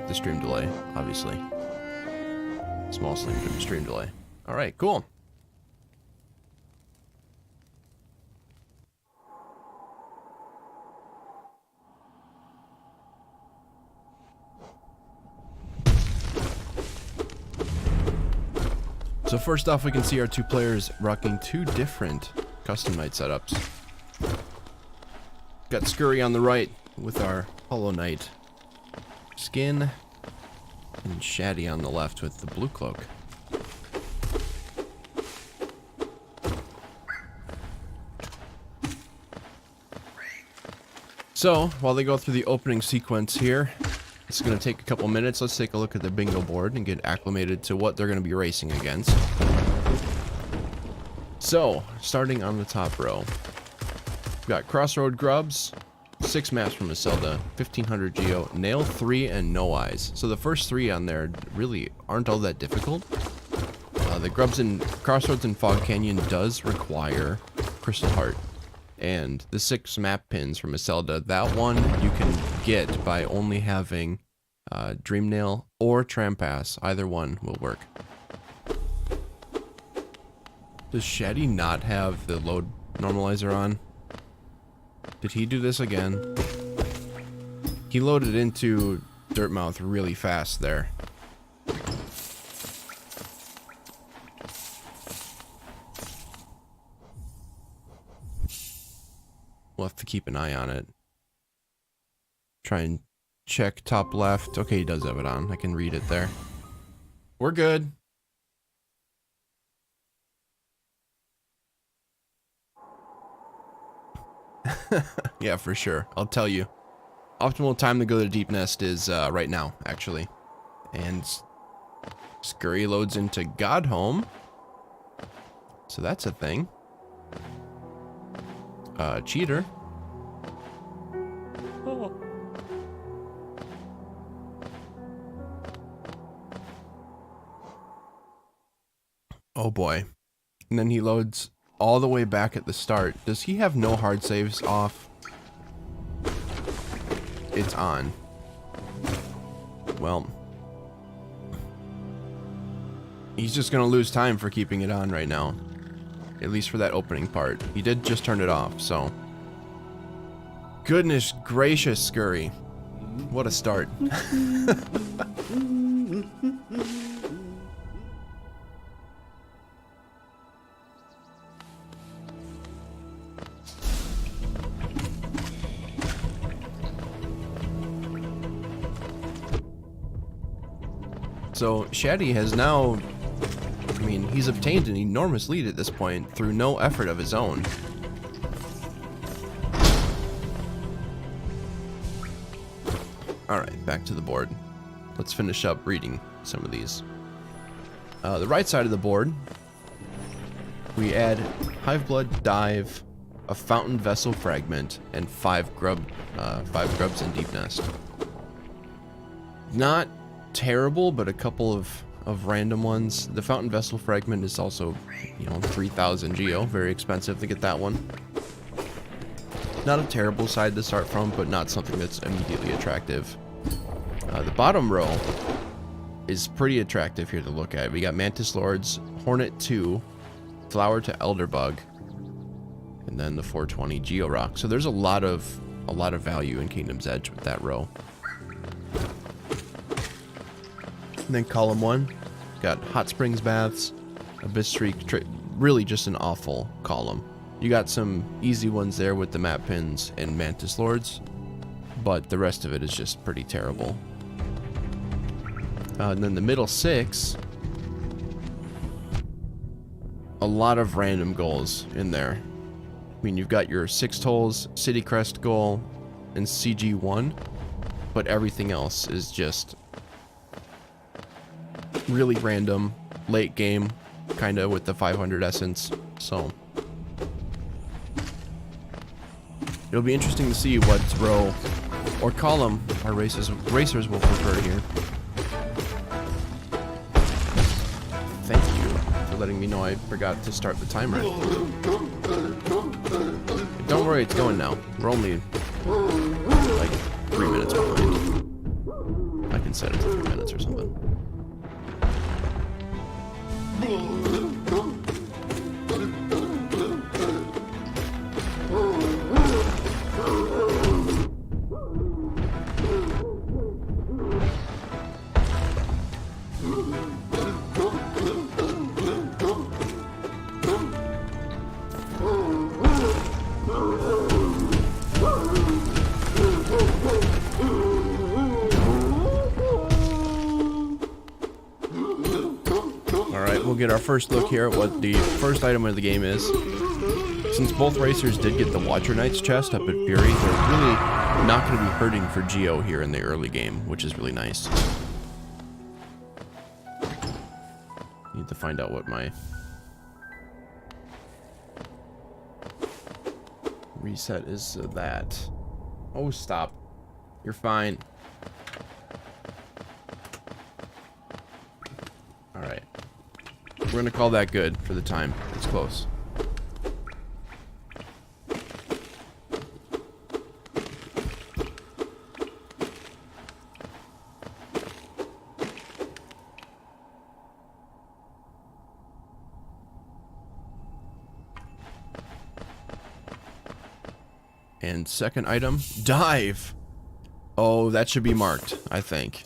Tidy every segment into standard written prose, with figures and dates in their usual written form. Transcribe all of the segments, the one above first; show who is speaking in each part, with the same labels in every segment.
Speaker 1: the stream delay, obviously. Small stream delay. Alright, cool. So first off, we can see our two players rocking two different custom night setups. Got Skurry on the right with our Hollow Knight skin, and Shaddy on the left with the blue cloak. So, while they go through the opening sequence here, it's going to take a couple minutes. Let's take a look at the bingo board and get acclimated to what they're going to be racing against. So, starting on the top row, we've got Crossroad Grubs, 6 maps from Zelda, 1500 Geo, Nail 3, and No Eyes. So the first 3 on there really aren't all that difficult. The Grubs in Crossroads and Fog Canyon does require Crystal Heart. And the 6 map pins from Zelda, that one you can get by only having Dream Nail or Trampass. Either one will work. Does Shaddy not have the load normalizer on? Did he do this again? He loaded into Dirtmouth really fast there. We'll have to keep an eye on it. Try and check top left. Okay, he does have it on. I can read it there. We're good. Yeah, for sure. I'll tell you. Optimal time to go to Deep Nest is right now, actually. And Skurry loads into Godhome. So that's a thing. Cheater. Oh. Oh boy. And then he loads all the way back at the start. Does he have no hard saves off? It's on. Well, he's just gonna lose time for keeping it on right now. At least for that opening part. He did just turn it off, so. Goodness gracious, Skurry. What a start. So, Shaddy has now, I mean, he's obtained an enormous lead at this point through no effort of his own. Alright, back to the board. Let's finish up reading some of these. The right side of the board, we add Hive Blood Dive, a Fountain Vessel Fragment, and 5 Grubs in Deep Nest. Not terrible, but a couple of random ones. The Fountain Vessel Fragment is also, you know, 3,000 Geo. Very expensive to get that one. Not a terrible side to start from, but not something that's immediately attractive. The bottom row is pretty attractive here to look at. We got Mantis Lords, Hornet 2, Flower to Elderbug, and then the 420 Geo Rock. So there's a lot of value in Kingdom's Edge with that row. And then column 1, got Hot Springs Baths, Abyss Streak, really just an awful column. You got some easy ones there with the map pins and Mantis Lords, but the rest of it is just pretty terrible. And then the middle 6, a lot of random goals in there. I mean, you've got your 6 tolls, City Crest goal, and CG1, but everything else is just really random, late game, kind of with the 500 essence. So it'll be interesting to see what row or column our racers will prefer here. Thank you for letting me know I forgot to start the timer. Don't worry, it's going now. We're only like 3 minutes behind. I can can set it to 3 minutes or something. We'll get our first look here at what the first item of the game is. Since both racers did get the Watcher Knight's chest up at Fury, they're really not going to be hurting for Geo here in the early game, which is really nice. Need to find out what my reset is to that. Oh, stop. You're fine. Alright. We're gonna call that good for the time. It's close. And second item, dive. Oh, that should be marked, I think.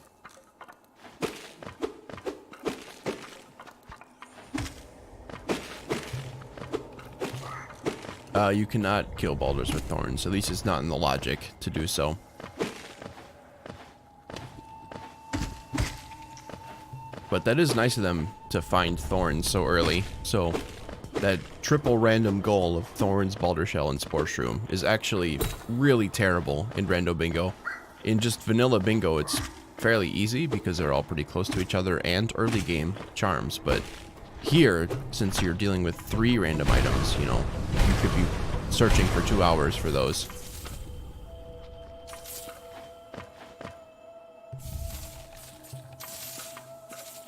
Speaker 1: You cannot kill boulders with thorns. At least it's not in the logic to do so. But that is nice of them to find thorns so early. So that triple random goal of thorns, boulder shell, and spore shroom is actually really terrible in Rando Bingo. In just vanilla Bingo, it's fairly easy because they're all pretty close to each other and early game charms. But here, since you're dealing with 3 random items, you know, you could be searching for 2 hours for those.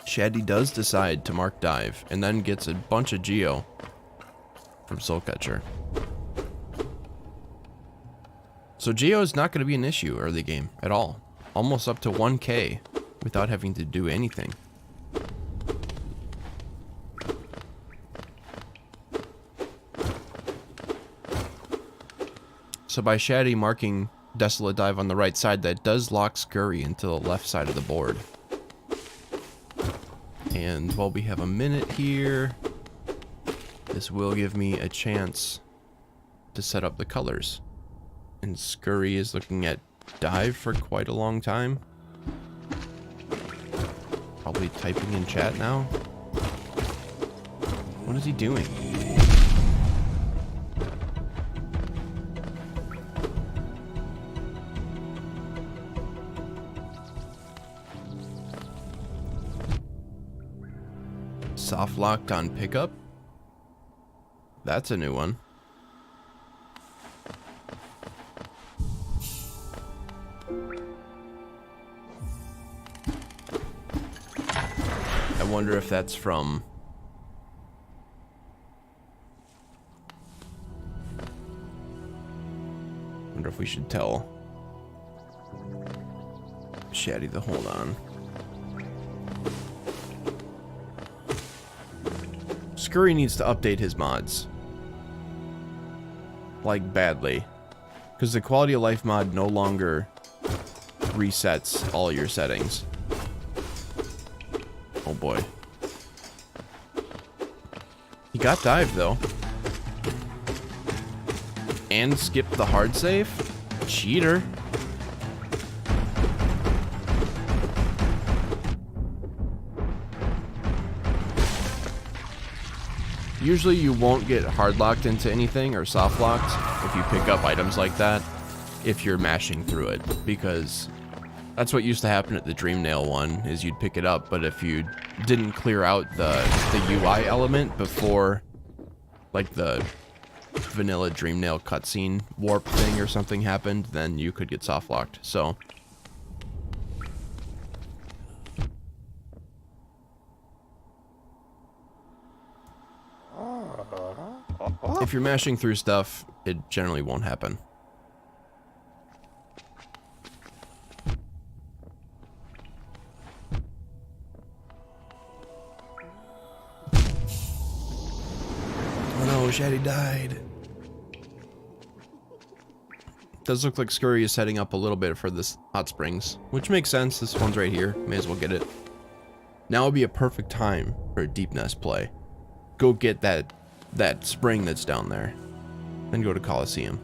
Speaker 1: Shaddy does decide to mark dive, and then gets a bunch of Geo from Soulcatcher. So Geo is not going to be an issue early game at all. Almost up to 1k without having to do anything. So by Shaddy marking Desolate Dive on the right side, that does lock Skurry into the left side of the board. And while we have a minute here, this will give me a chance to set up the colors. And Skurry is looking at dive for quite a long time. Probably typing in chat now. What is he doing? Soft locked on pickup? That's a new one. I wonder if that's from... wonder if we should tell Shaddy to hold on. Skurry needs to update his mods. Like, badly. Because the quality of life mod no longer resets all your settings. Oh boy. He got dive though. And skipped the hard save? Cheater. Usually you won't get hard locked into anything or soft locked if you pick up items like that if you're mashing through it, because that's what used to happen at the Dream Nail one, is you'd pick it up, but if you didn't clear out the UI element before like the vanilla Dream Nail cutscene warp thing or something happened, then you could get soft locked. So if you're mashing through stuff, it generally won't happen. Shaddy died. Does look like Skurry is setting up a little bit for this hot springs, which makes sense. This one's right here. May as well get it. Now would be a perfect time for a deep nest play. Go get that spring that's down there. Then go to Coliseum.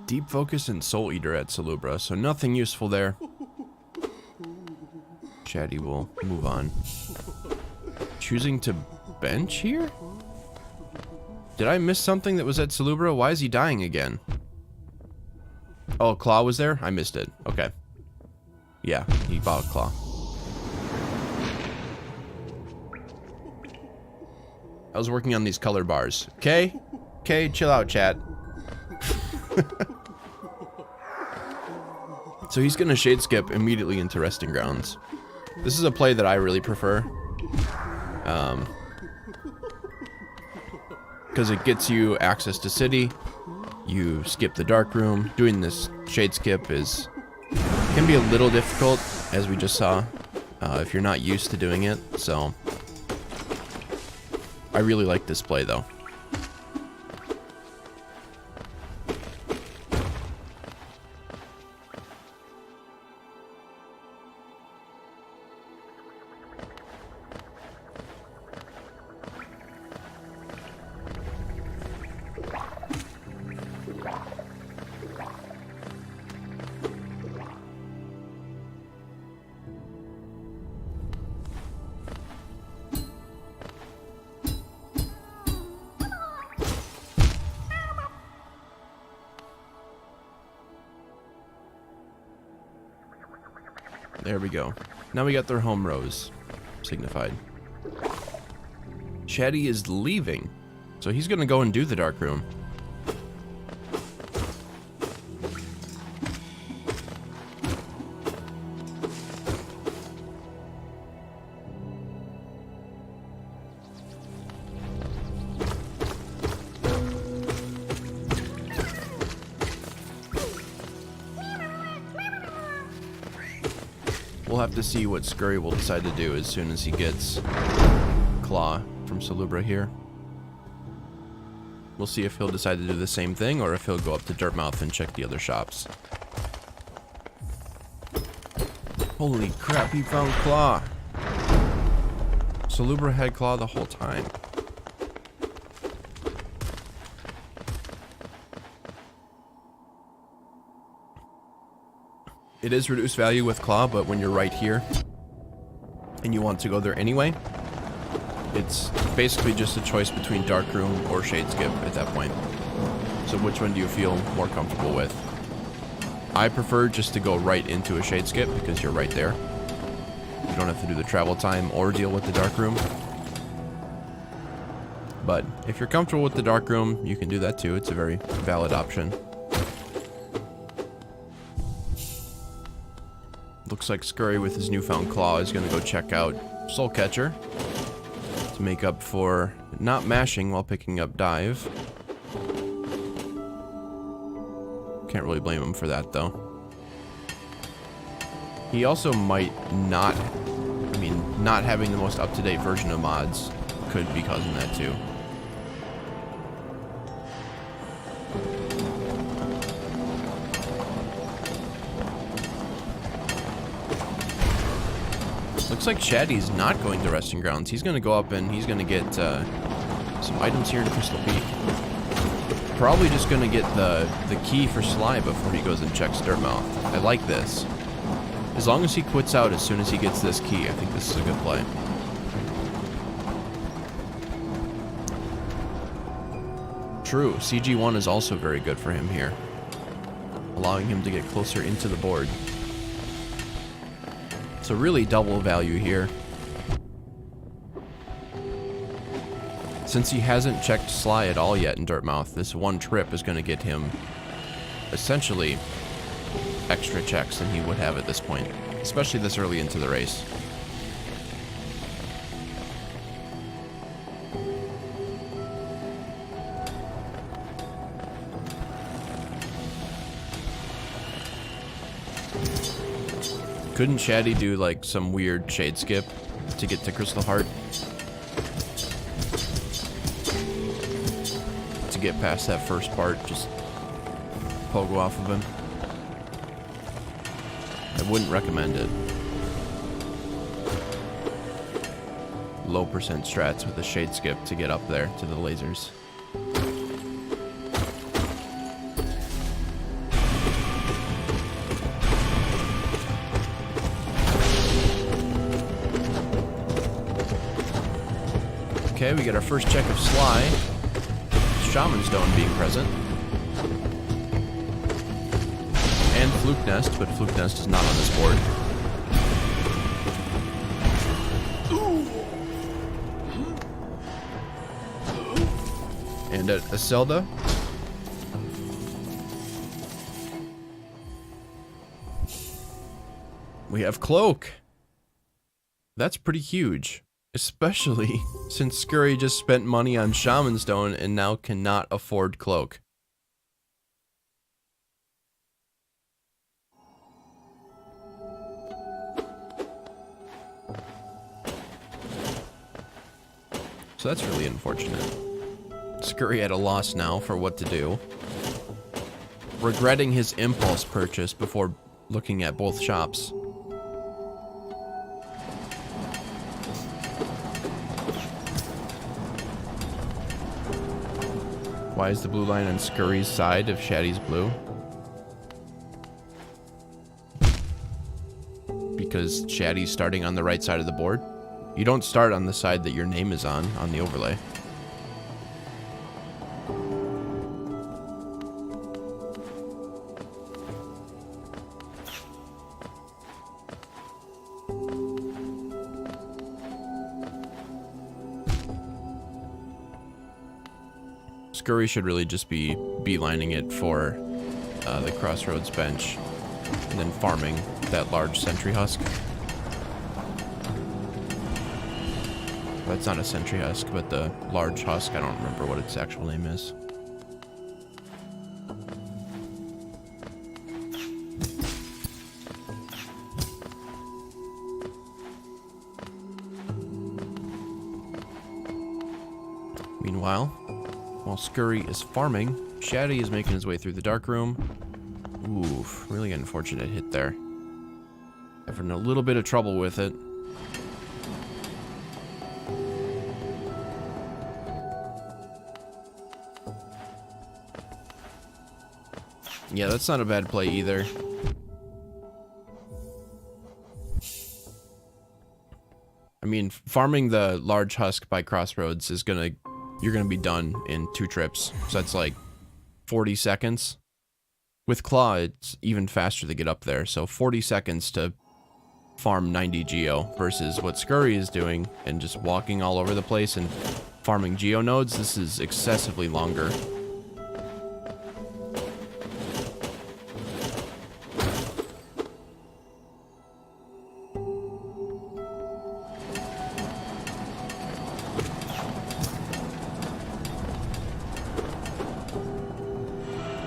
Speaker 1: Deep focus and soul eater at Salubra, so nothing useful there. Shaddy will move on. Choosing to bench here? Did I miss something that was at Salubra? Why is he dying again? Oh, Claw was there? I missed it. Okay. Yeah, he bought a Claw. I was working on these color bars. Okay? Okay, chill out, chat. So he's gonna shade skip immediately into Resting Grounds. This is a play that I really prefer. Because it gets you access to city. You skip the dark room. Doing this shade skip can be a little difficult, as we just saw, if you're not used to doing it. So I really like this play though. There we go. Now we got their home rows signified. Shaddy is leaving, so he's gonna go and do the dark room. We'll have to see what Skurry will decide to do as soon as he gets Claw from Salubra here. We'll see if he'll decide to do the same thing or if he'll go up to Dirtmouth and check the other shops. Holy crap, he found Claw. Salubra had Claw the whole time. It is reduced value with Claw, but when you're right here and you want to go there anyway, it's basically just a choice between Dark Room or Shade Skip at that point. So which one do you feel more comfortable with? I prefer just to go right into a Shade Skip because you're right there. You don't have to do the travel time or deal with the Dark Room. But if you're comfortable with the Dark Room, you can do that too. It's a very valid option. Looks like Skurry with his newfound Claw is going to go check out Soul Catcher to make up for not mashing while picking up Dive. Can't really blame him for that though. He also might not, not having the most up-to-date version of mods could be causing that too. Looks like Shaddy's not going to Resting Grounds. He's going to go up and he's going to get some items here in Crystal Peak. Probably just going to get the key for Sly before he goes and checks Dirtmouth. I like this. As long as he quits out as soon as he gets this key, I think this is a good play. True, CG1 is also very good for him here, allowing him to get closer into the board. So really double value here. Since he hasn't checked Sly at all yet in Dirtmouth, this one trip is going to get him essentially extra checks than he would have at this point, especially this early into the race. Couldn't Shaddy do like some weird shade skip to get to Crystal Heart? To get past that first part, just pogo off of him. I wouldn't recommend it. Low percent strats with a shade skip to get up there to the lasers. Okay, we get our first check of Sly. Shaman Stone being present. And Fluke Nest, but Fluke Nest is not on this board. And a Zelda. We have Cloak. That's pretty huge. Especially since Skurry just spent money on Shaman Stone and now cannot afford Cloak. So that's really unfortunate. Skurry at a loss now for what to do. Regretting his impulse purchase before looking at both shops. Why is the blue line on Skurry's side if Shaddy's blue? Because Shaddy's starting on the right side of the board? You don't start on the side that your name is on the overlay. Skurry should really just be beelining it for the Crossroads bench and then farming that large Sentry Husk. That's not a Sentry Husk, but the large husk. I don't remember what its actual name is. Meanwhile, while Skurry is farming, Shaddy is making his way through the dark room. Oof, really unfortunate hit there. Having a little bit of trouble with it. Yeah, that's not a bad play either. I mean, farming the large husk by Crossroads is you're gonna be done in 2 trips. So that's like 40 seconds. With Claw, it's even faster to get up there. So 40 seconds to farm 90 Geo versus what Skurry is doing and just walking all over the place and farming Geo nodes. This is excessively longer.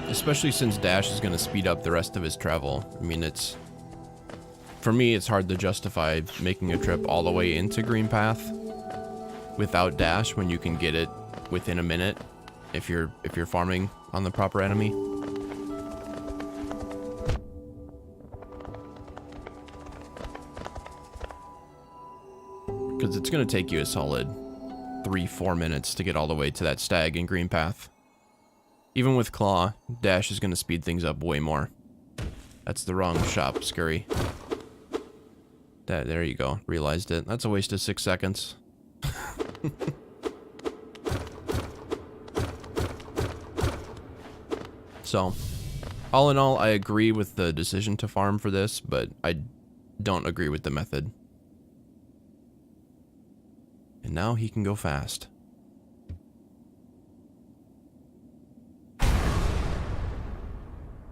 Speaker 1: Especially since Dash is going to speed up the rest of his travel. I mean, for me, it's hard to justify making a trip all the way into Green Path without Dash when you can get it within a minute if you're farming on the proper enemy. Because it's going to take you a solid 3-4 minutes to get all the way to that stag in Green Path. Even with Claw, Dash is going to speed things up way more. That's the wrong shop, Skurry. There you go. Realized it. That's a waste of 6 seconds. So, all in all, I agree with the decision to farm for this, but I don't agree with the method. And now he can go fast.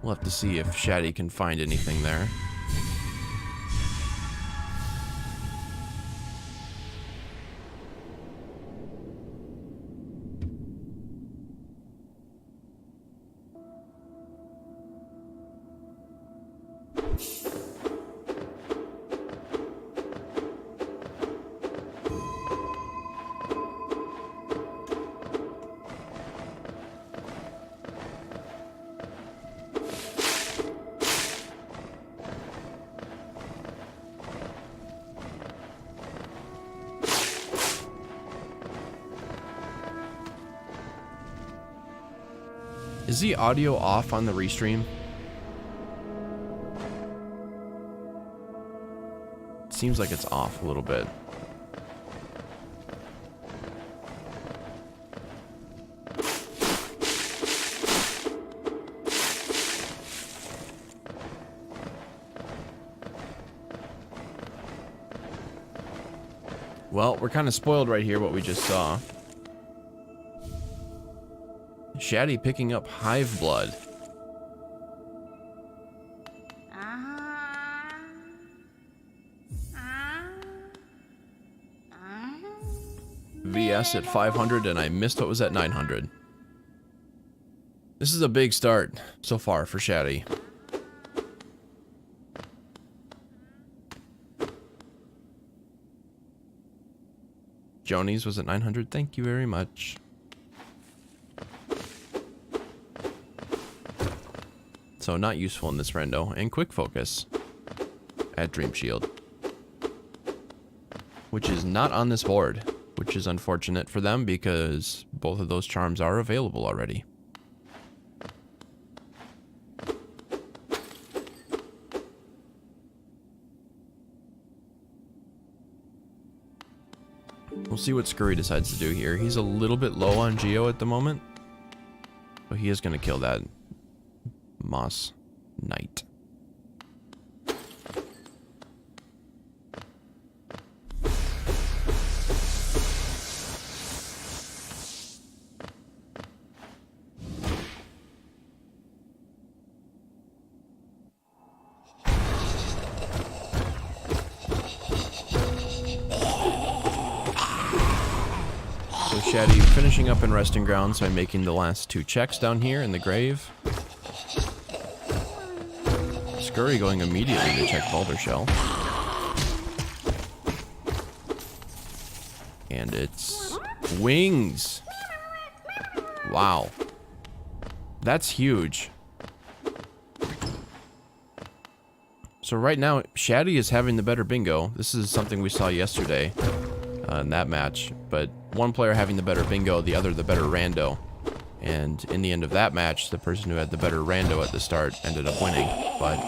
Speaker 1: We'll have to see if Shaddy can find anything there. Is the audio off on the restream? It seems like it's off a little bit. Well, we're kind of spoiled right here what we just saw. Shaddy picking up hive blood. VS at 500 and I missed what was at 900. This is a big start so far for Shaddy. Jonies was at 900. Thank you very much. So not useful in this Rando. And quick focus at Dream Shield, which is not on this board, which is unfortunate for them because both of those charms are available already. We'll see what Skurry decides to do here. He's a little bit low on Geo at the moment, but he is going to kill that Moss Knight. So Shaddy finishing up in resting grounds by making the last 2 checks down here in the grave. Skurry going immediately to check Boulder Shell. And it's wings. Wow. That's huge. So right now, Shaddy is having the better bingo. This is something we saw yesterday in that match. But one player having the better bingo, the other the better rando. And in the end of that match, the person who had the better rando at the start ended up winning. But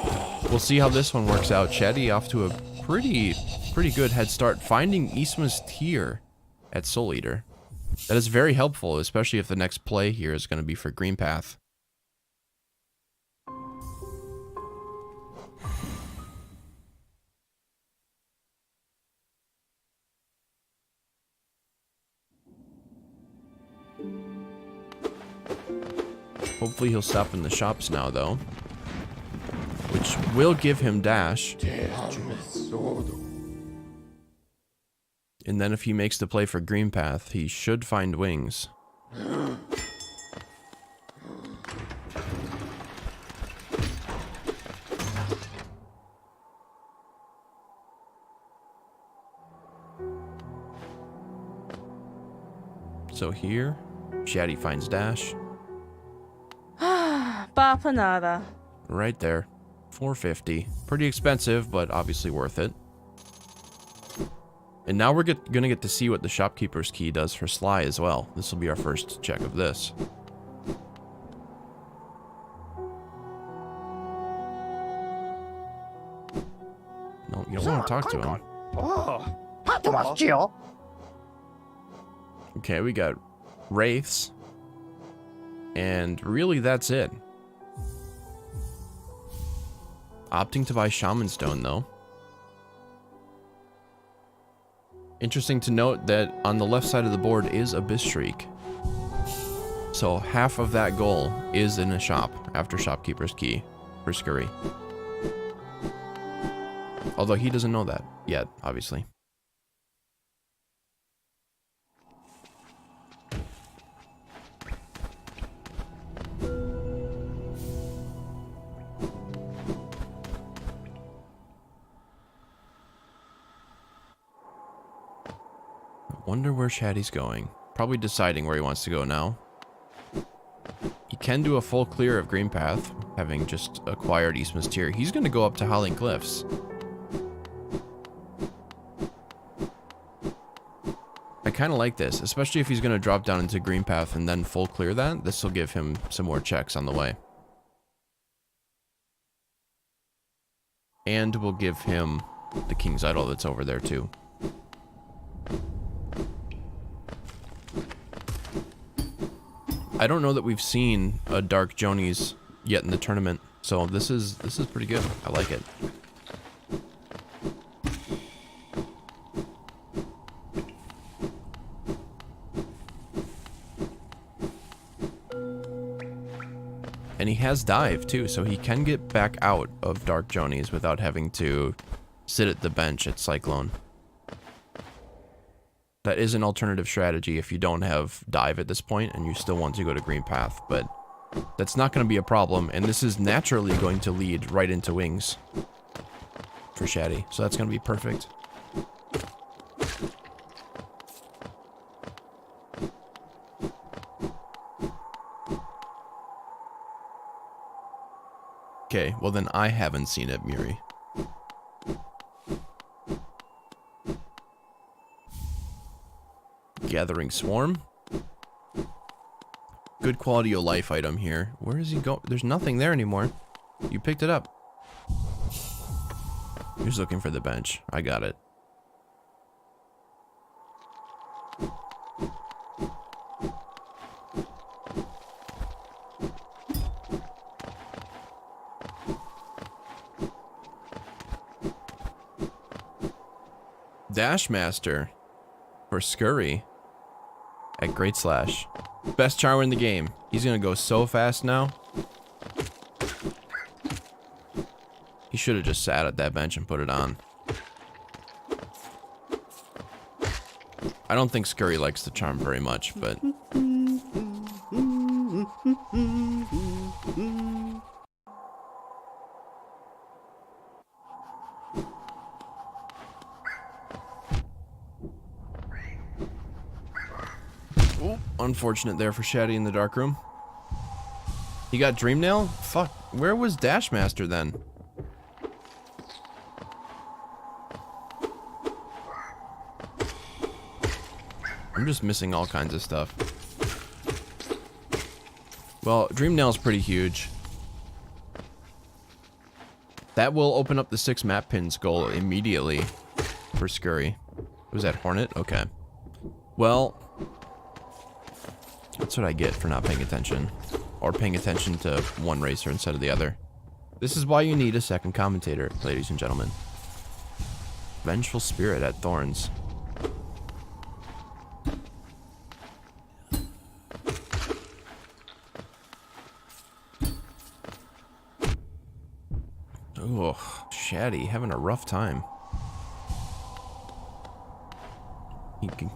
Speaker 1: we'll see how this one works out. Shaddy off to a pretty good head start, finding Isma's tier at Soul Eater. That is very helpful, especially if the next play here is going to be for Green Path. Hopefully he'll stop in the shops now, though, which will give him dash. And then if he makes the play for Green Path, he should find wings. So here, Shaddy finds dash.
Speaker 2: Bapanada.
Speaker 1: Right there. 450. Pretty expensive, but obviously worth it. And now we're gonna get to see what the Shopkeeper's Key does for Sly as well. This will be our first check of this. No, You don't want to talk to him. Okay, we got wraiths. And really, that's it. Opting to buy Shaman Stone, though. Interesting to note that on the left side of the board is Abyss Shriek. So half of that goal is in a shop after Shopkeeper's Key for Skurry. Although he doesn't know that yet, obviously. Wonder where Shaddy's going. Probably deciding where he wants to go now. He can do a full clear of Green Path, having just acquired Eastman's Tier. He's going to go up to Howling Cliffs. I kind of like this, especially if he's going to drop down into Green Path and then full clear that. This will give him some more checks on the way. And we'll give him the King's Idol that's over there too. I don't know that we've seen a Dark Jonies yet in the tournament, so this is pretty good. I like it. And he has dive too, so he can get back out of Dark Jonies without having to sit at the bench at Cyclone. That is an alternative strategy if you don't have dive at this point and you still want to go to Green Path, but that's not going to be a problem, and this is naturally going to lead right into wings for Shaddy, so that's going to be perfect. Okay, well then I haven't seen it, Muri. Gathering Swarm. Good quality of life item here. Where is he go? There's nothing there anymore. You picked it up. He's looking for the bench. I got it. Dashmaster for Skurry at Great Slash. Best Charmer in the game. He's gonna go so fast now. He should have just sat at that bench and put it on. I don't think Skurry likes the charm very much, but... Oh, unfortunate there for Shaddy in the dark room. He got Dreamnail? Fuck, where was Dashmaster then? I'm just missing all kinds of stuff. Well, Dreamnail's pretty huge. That will open up the 6 map pins goal immediately for Skurry. Was that Hornet? Okay. Well, that's what I get for not paying attention. Or paying attention to one racer instead of the other. This is why you need a second commentator, ladies and gentlemen. Vengeful Spirit at Thorns. Oh, Shaddy having a rough time.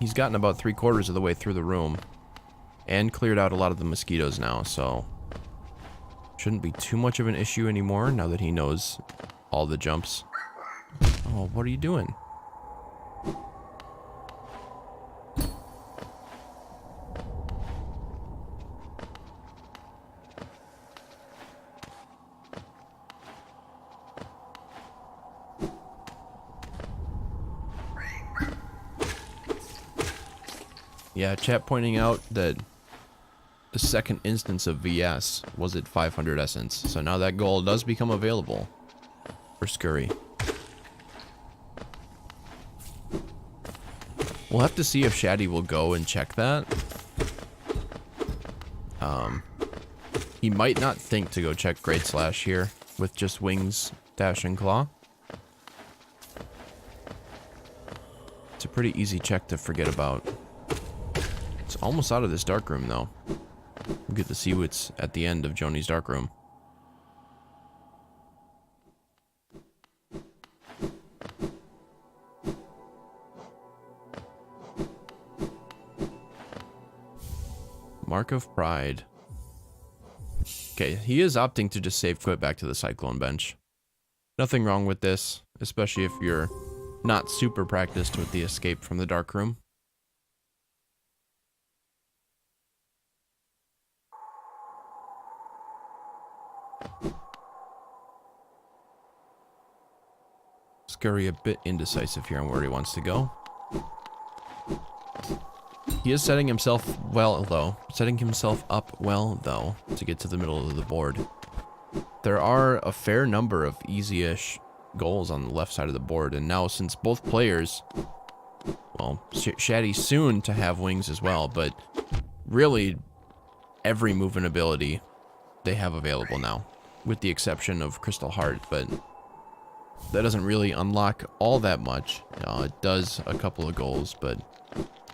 Speaker 1: He's gotten about 3/4 of the way through the room. And cleared out a lot of the mosquitoes now, so... shouldn't be too much of an issue anymore now that he knows all the jumps. Oh, what are you doing? Yeah, chat pointing out that the second instance of VS was at 500 essence, so now that goal does become available for Skurry. We'll have to see if Shaddy will go and check that. He might not think to go check Great Slash here with just Wings, Dash, and Claw. It's a pretty easy check to forget about. It's almost out of this dark room, though. We'll get to see what's at the end of Joni's dark room. Mark of Pride. Okay, he is opting to just save quit back to the Cyclone bench. Nothing wrong with this, especially if you're not super practiced with the escape from the dark room. Skurry a bit indecisive here on where he wants to go. He is setting himself up well, though, to get to the middle of the board. There are a fair number of easy-ish goals on the left side of the board, and now since both players, well, Shaddy's soon to have Wings as well, but really every movement ability they have available now, with the exception of Crystal Heart, but that doesn't really unlock all that much. It does a couple of goals, but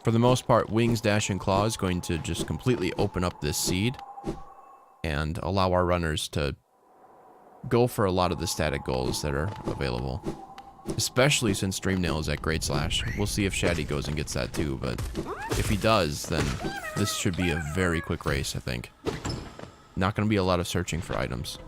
Speaker 1: for the most part, Wings, Dash, and Claw is going to just completely open up this seed and allow our runners to go for a lot of the static goals that are available. Especially since Dreamnail is at Great Slash. We'll see if Shaddy goes and gets that too, but if he does, then this should be a very quick race, I think. Not going to be a lot of searching for items.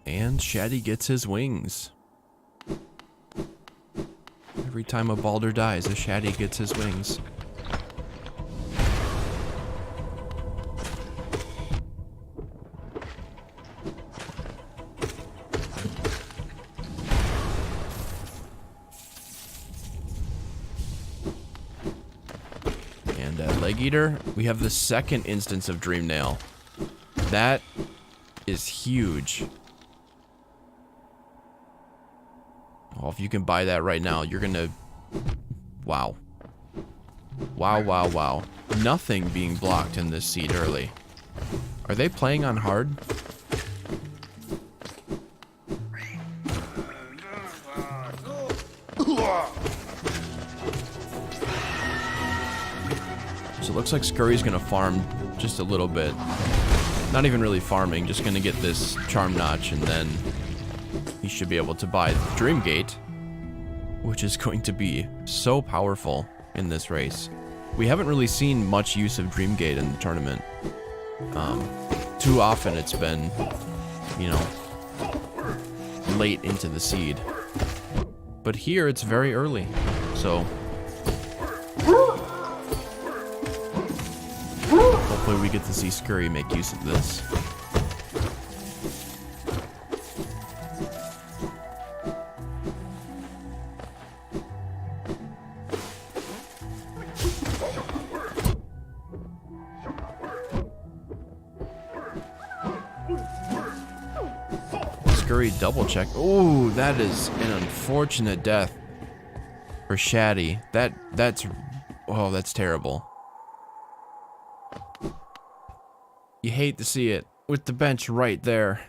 Speaker 1: And Shaddy gets his Wings. Every time a Balder dies, a Shaddy gets his Wings. And at Leg Eater, we have the second instance of Dreamnail. That is huge. Well, if you can buy that right now, you're gonna... Wow. Wow, wow, wow. Nothing being blocked in this seed early. Are they playing on hard? So it looks like Skurry's gonna farm just a little bit. Not even really farming, just gonna get this Charm Notch, and then he should be able to buy Dream Gate, which is going to be so powerful in this race. We haven't really seen much use of Dream Gate in the tournament. Too often it's been, you know, late into the seed. But here it's very early, so hopefully we get to see Skurry make use of this. Skurry double check. Oh, that is an unfortunate death for Shaddy. That's terrible. You hate to see it with the bench right there.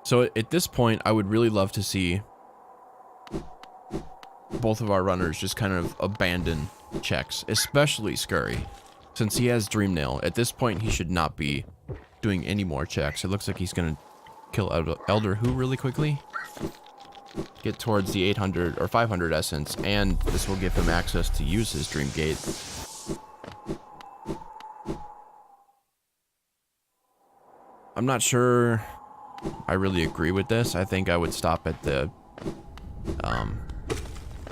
Speaker 1: So at this point, I would really love to see both of our runners just kind of abandon checks, especially Skurry. Since he has Dreamnail, at this point he should not be doing any more checks. It looks like he's going to kill Elder Who really quickly. Get towards the 800 or 500 essence, and this will give him access to use his Dream Gate. I'm not sure I really agree with this. I think I would stop at the...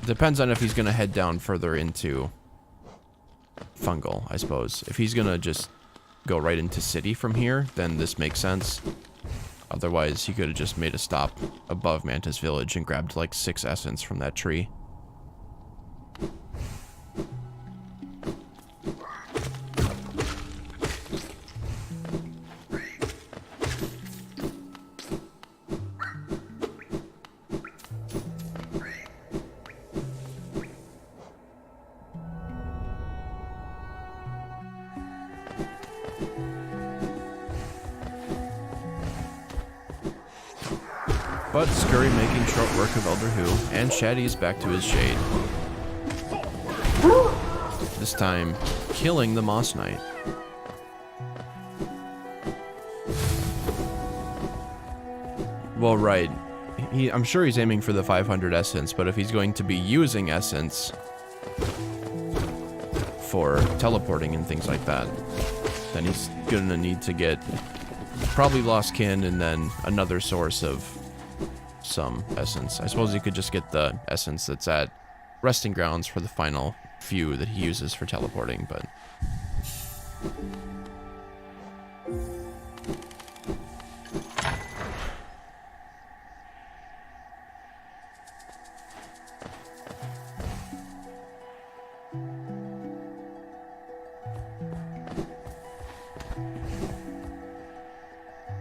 Speaker 1: depends on if he's going to head down further into Fungal, I suppose. If he's going to just go right into city from here, then this makes sense. Otherwise, he could have just made a stop above Mantis Village and grabbed like 6 essence from that tree. But Skurry making short work of Elder Who, and Shaddy is back to his shade. This time, killing the Moss Knight. Well, right. I'm sure he's aiming for the 500 essence, but if he's going to be using essence for teleporting and things like that, then he's gonna need to get probably Lost Kin and then another source of some essence. I suppose he could just get the essence that's at resting grounds for the final few that he uses for teleporting, but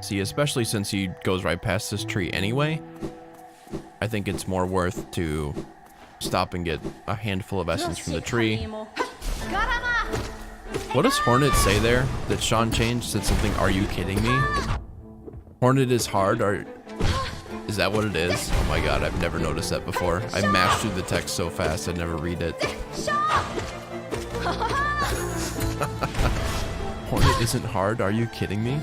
Speaker 1: see, especially since he goes right past this tree anyway, I think it's more worth to stop and get a handful of essence from the tree. What does Hornet say there that Sean changed? Said something, "Are you kidding me?" Hornet is hard, or is that what it is? Oh my god, I've never noticed that before. I mashed through the text so fast I never read it. Hornet isn't hard, are you kidding me?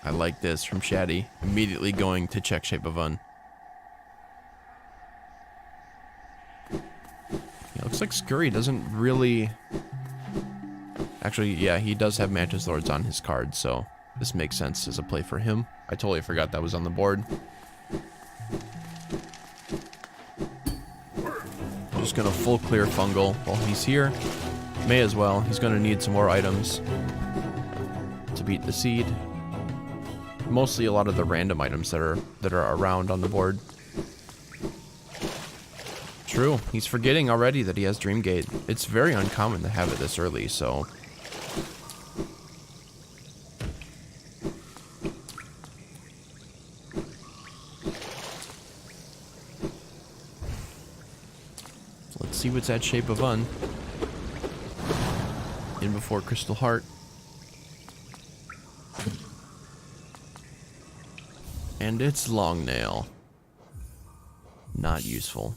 Speaker 1: I like this from Shaddy, immediately going to check Shape of Un. Yeah, looks like Skurry doesn't really... Actually, yeah, he does have Mantis Lords on his card, so this makes sense as a play for him. I totally forgot that was on the board. Just gonna full clear Fungal while he's here. May as well, he's gonna need some more items to beat the seed. Mostly a lot of the random items that are around on the board. True, he's forgetting already that he has Dreamgate. It's very uncommon to have it this early, so... Let's see what's at Shape of Un. In before Crystal Heart. And it's Long Nail. Not useful.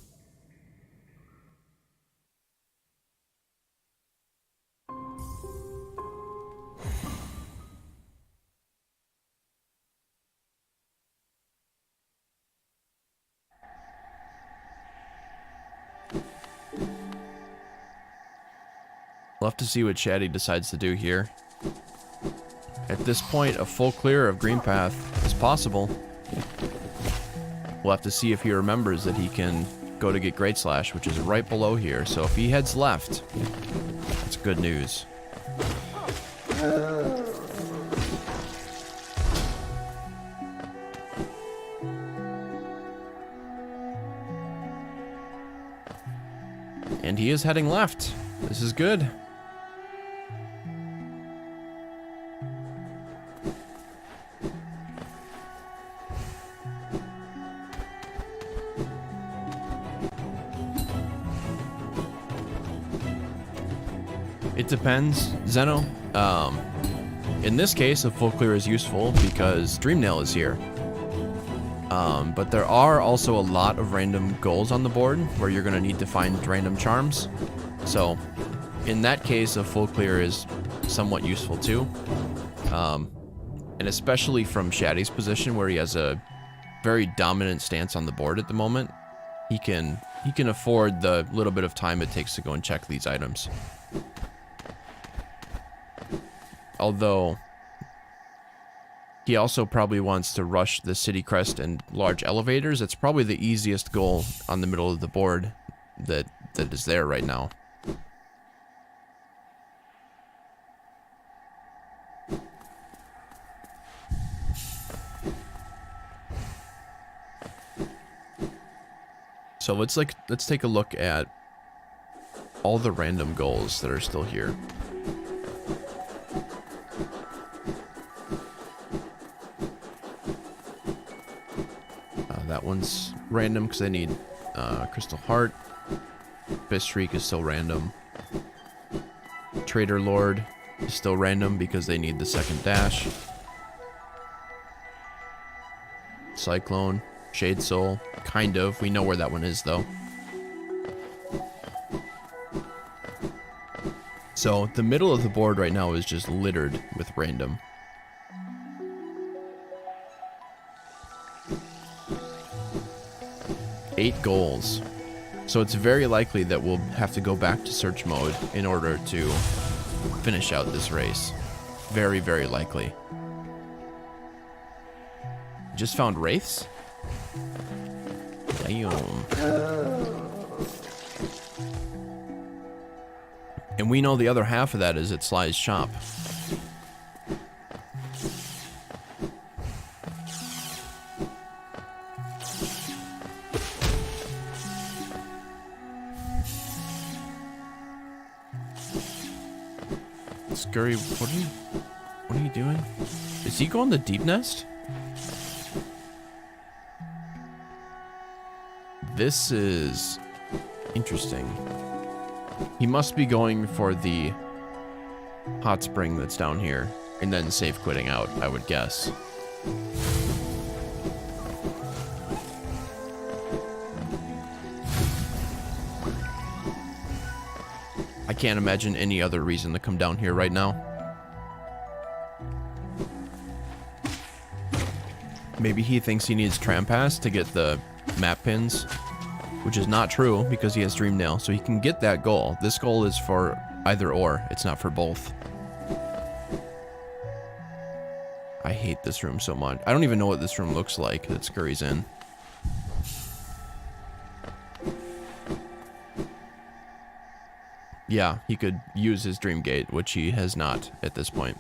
Speaker 1: We'll have to see what Shaddy decides to do here. At this point, a full clear of Green Path is possible. We'll have to see if he remembers that he can go to get Great Slash, which is right below here. So if he heads left, that's good news. And he is heading left. This is good. It depends, Zeno. In this case, a full clear is useful because Dreamnail is here. But there are also a lot of random goals on the board where you're going to need to find random charms. So, in that case, a full clear is somewhat useful too. And especially from Shaddy's position where he has a very dominant stance on the board at the moment, he can afford the little bit of time it takes to go and check these items. Although, He also probably wants to rush the city crest and large elevators. It's probably the easiest goal on the middle of the board that is there right now. So let's take a look at all the random goals that are still here. That one's random because they need Crystal Heart. Bistreak is still random. Trader Lord is still random because they need the second dash. Cyclone, Shade Soul, kind of. We know where that one is though. So the middle of the board right now is just littered with random. Eight goals. So it's very likely that we'll have to go back to search mode in order to finish out this race. Very, very likely. Just found wraiths? Damn. And we know the other half of that is at Sly's shop. Skurry, what are you doing? Is he going to Deep Nest? This is interesting. He must be going for the hot spring that's down here and then safe quitting out, I would guess. I can't imagine any other reason to come down here right now. Maybe he thinks he needs Trampass to get the map pins, which is not true because he has Dream Nail, so he can get that goal. This goal is for either or, it's not for both. I hate this room so much. I don't even know what this room looks like that Skurry's in. Yeah, he could use his Dream Gate, which he has not at this point.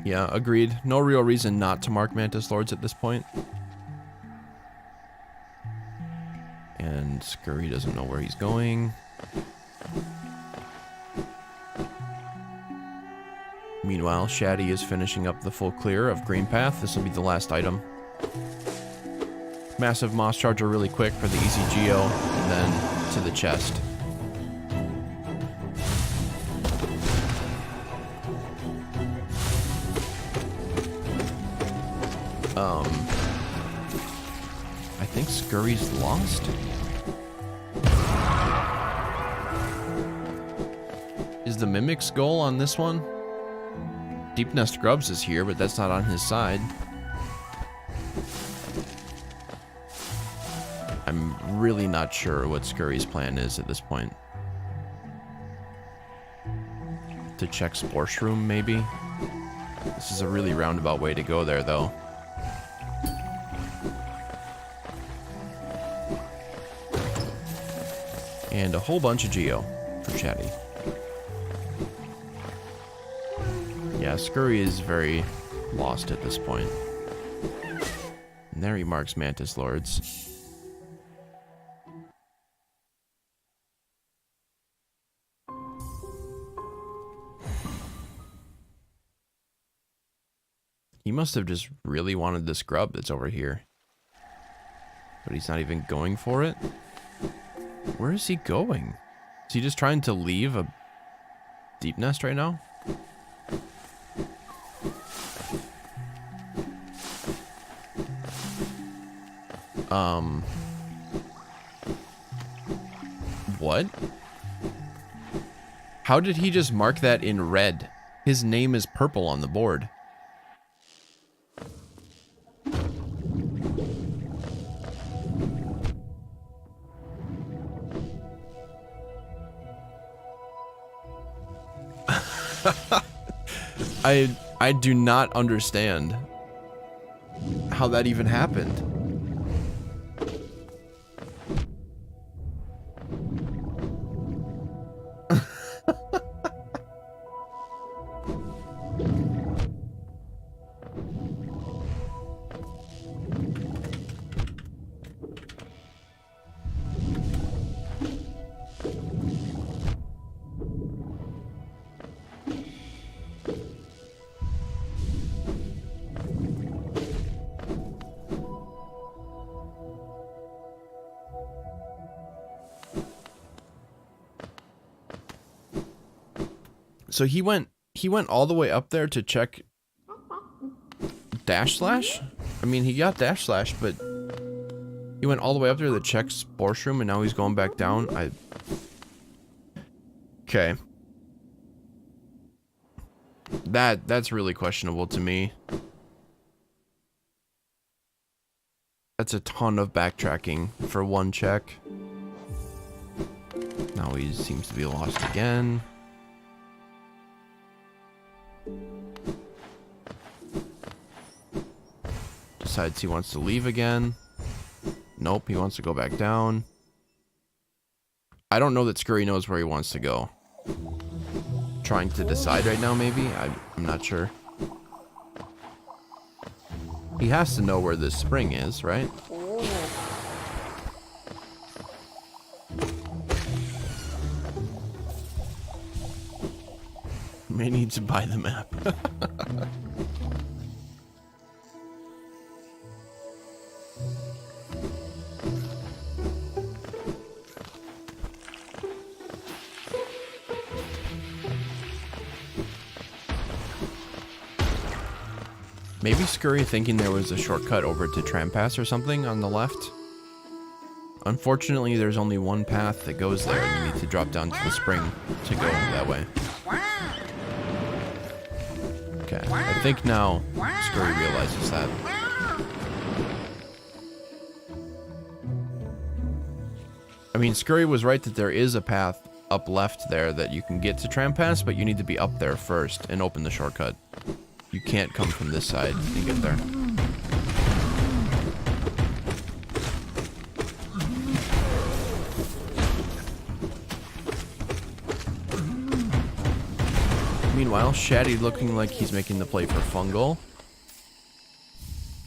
Speaker 1: Yeah, agreed. No real reason not to mark Mantis Lords at this point. And Skurry doesn't know where he's going. Meanwhile, Shaddy is finishing up the full clear of Green Path. This will be the last item. Massive Moss Charger really quick for the easy Geo, and then to the chest. I think Skurry's lost. Is the Mimic's goal on this one? Deep Nest Grubs is here, but that's not on his side. I'm really not sure what Skurry's plan is at this point. To check Spore Shroom, maybe? This is a really roundabout way to go there, though. And a whole bunch of Geo for Shaddy. Yeah, Skurry is very lost at this point. And there he marks Mantis Lords. He must have just really wanted this grub that's over here. But he's not even going for it? Where is he going? Is he just trying to leave a Deep Nest right now? What? How did he just mark that in red? His name is purple on the board. I do not understand how that even happened. So he went all the way up there to check dash slash? I mean, he got dash slash, but he went all the way up there to check Sports Room, and now he's going back down. Okay. That's really questionable to me. That's a ton of backtracking for one check. Now he seems to be lost again. Decides he wants to leave again. Nope, he wants to go back down. I don't know that Skurry knows where he wants to go. Trying to decide right now, maybe? I'm not sure. He has to know where this spring is, right? May need to buy the map. Maybe Skurry thinking there was a shortcut over to Trampas or something on the left. Unfortunately, there's only one path that goes there, and you need to drop down to the spring to go that way. Okay, I think now Skurry realizes that. I mean, Skurry was right that there is a path up left there that you can get to Trampas, but you need to be up there first and open the shortcut. You can't come from this side and get there. Meanwhile, Shaddy looking like he's making the play for Fungal.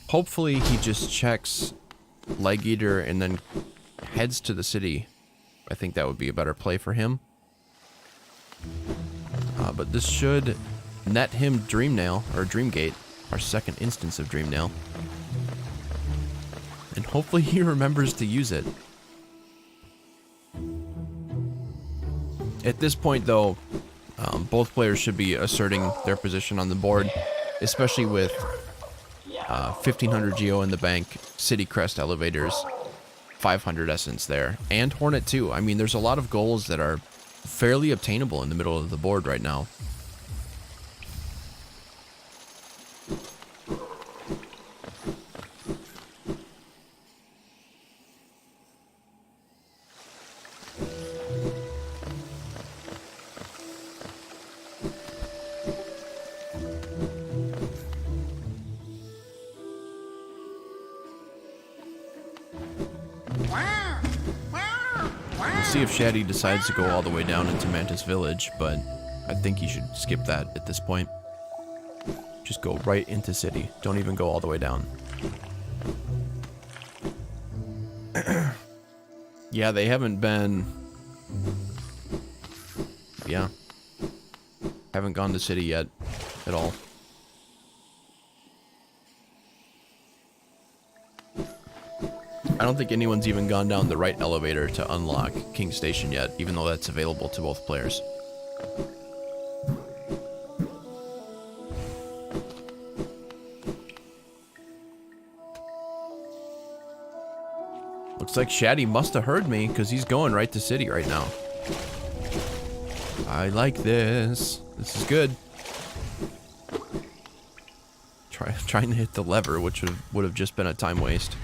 Speaker 1: Hopefully he just checks Leg Eater and then heads to the city. I think that would be a better play for him. But this should net him Dreamnail, or Dreamgate, our second instance of Dreamnail. And hopefully he remembers to use it. At this point, though, both players should be asserting their position on the board, especially with 1500 Geo in the bank, City Crest elevators, 500 Essence there, and Hornet too. I mean, there's a lot of goals that are fairly obtainable in the middle of the board right now. See if Shaddy decides to go all the way down into Mantis Village, but I think he should skip that at this point. Just go right into city. Don't even go all the way down. Yeah, they haven't been... Yeah. Haven't gone to city yet at all. I don't think anyone's even gone down the right elevator to unlock King Station yet, even though that's available to both players. Looks like Shaddy must have heard me, because he's going right to city right now. I like this. This is good. Trying to hit the lever, which would have just been a time waste.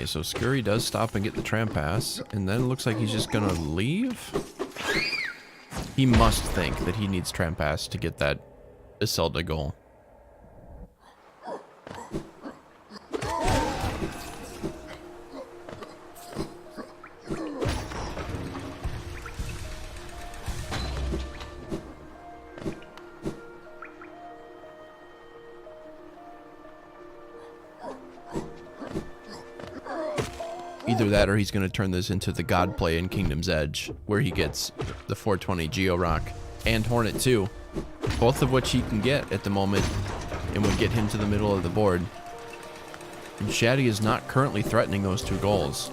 Speaker 1: so Skurry does stop and get the tram pass, and then it looks like he's just gonna leave. He must think that he needs tram pass to get that Iselda goal. Either that or he's going to turn this into the God play in Kingdom's Edge, where he gets the 420 Geo Rock and Hornet 2, both of which he can get at the moment, and would get him to the middle of the board. And Shaddy is not currently threatening those 2 goals.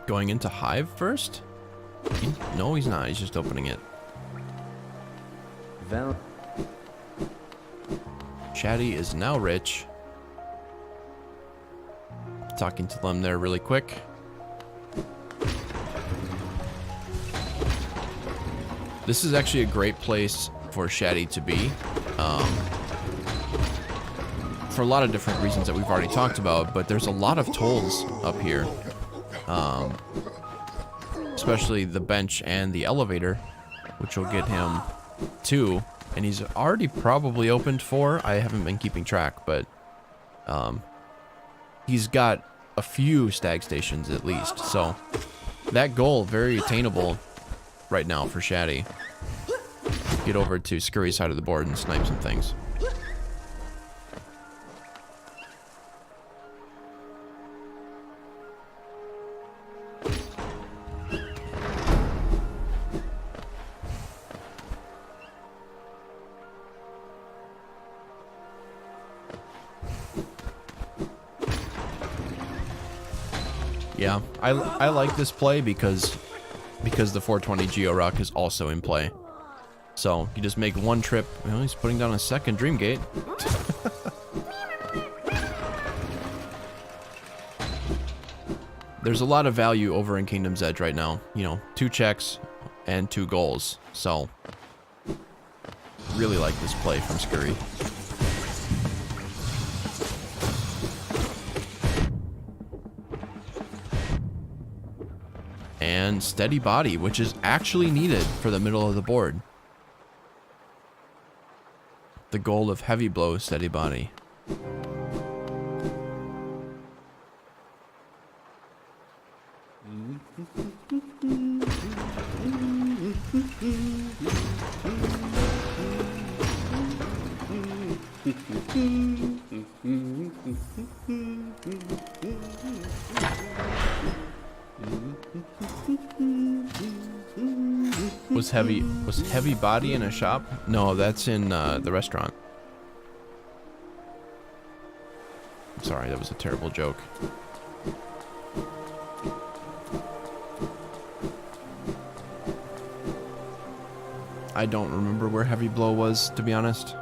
Speaker 1: Going into Hive first? No, he's not. He's just opening it. Shaddy is now rich. Talking to them there really quick. This is actually a great place for Shaddy to be. For a lot of different reasons that we've already talked about, but there's a lot of tolls up here. Especially the bench and the elevator, which will get him 2, and he's already probably opened 4. I haven't been keeping track, but he's got a few stag stations at least, so that goal very attainable right now for Shaddy. Get over to Skurry's side of the board and snipe some things. Yeah, I like this play because the 420 Geo Rock is also in play. So you just make one trip. Well, he's putting down a second Dream Gate. There's a lot of value over in Kingdom's Edge right now. You know, 2 checks and 2 goals. So really like this play from Skurry. And Steady Body, which is actually needed for the middle of the board. The goal of Heavy Blow, Steady Body. Was heavy body in a shop? No, that's in the restaurant. Sorry, that was a terrible joke. I don't remember where Heavy Blow was, to be honest.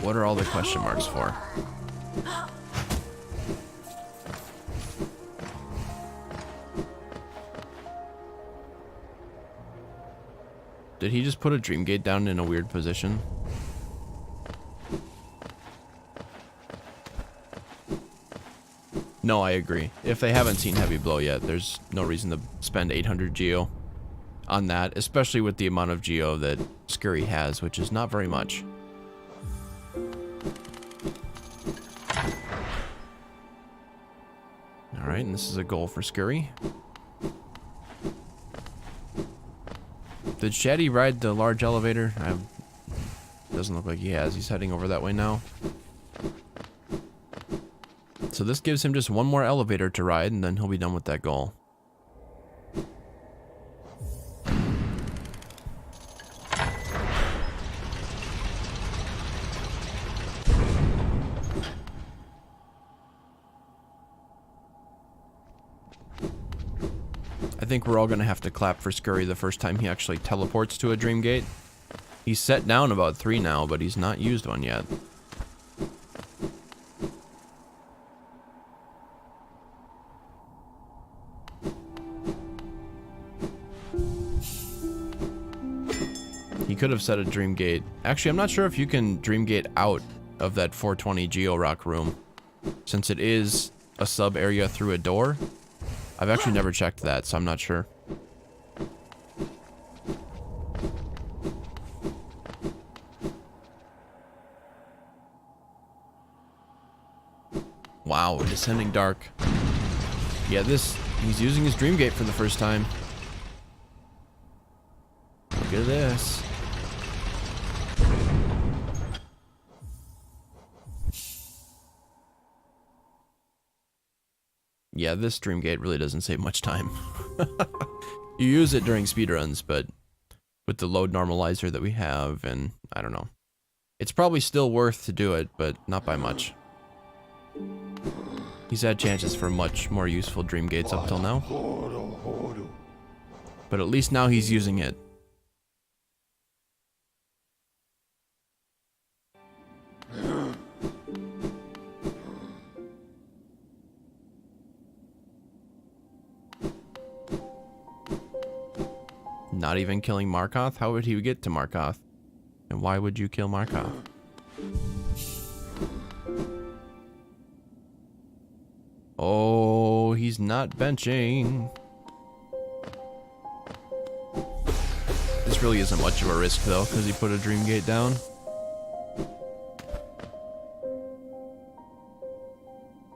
Speaker 1: What are all the question marks for? Did he just put a Dream Gate down in a weird position? No, I agree. If they haven't seen Heavy Blow yet, there's no reason to spend 800 Geo on that, especially with the amount of Geo that Skurry has, which is not very much. Alright, and this is a goal for Skurry. Did Shaddy ride the large elevator? Doesn't look like he has. He's heading over that way now. so this gives him just one more elevator to ride, and then he'll be done with that goal. I think we're all going to have to clap for Skurry the first time he actually teleports to a dream gate. He's set down about 3 now, but he's not used one yet. He could have set a dream gate. Actually, I'm not sure if you can dream gate out of that 420 Geo Rock room, since it is a sub area through a door. I've actually never checked that, so I'm not sure. Wow, Descending Dark. Yeah, he's using his dream gate for the first time. Look at this. Yeah, this dream gate really doesn't save much time. You use it during speedruns, but with the load normalizer that we have, and I don't know. It's probably still worth to do it, but not by much. He's had chances for much more useful dream gates up till now. But at least now he's using it. Not even killing Markoth? How would he get to Markoth? And why would you kill Markoth? Oh, he's not benching. This really isn't much of a risk though, because he put a dream gate down.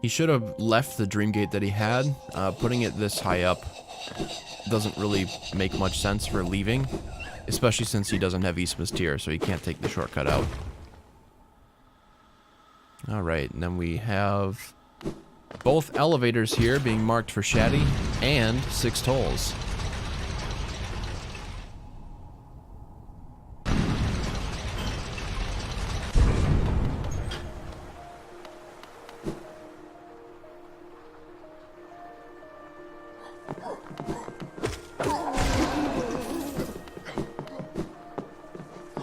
Speaker 1: He should have left the dream gate that he had. Putting it this high up doesn't really make much sense for leaving, especially since he doesn't have Eastman's tier, so he can't take the shortcut out. Alright, and then we have both elevators here being marked for Shaddy and 6 tolls.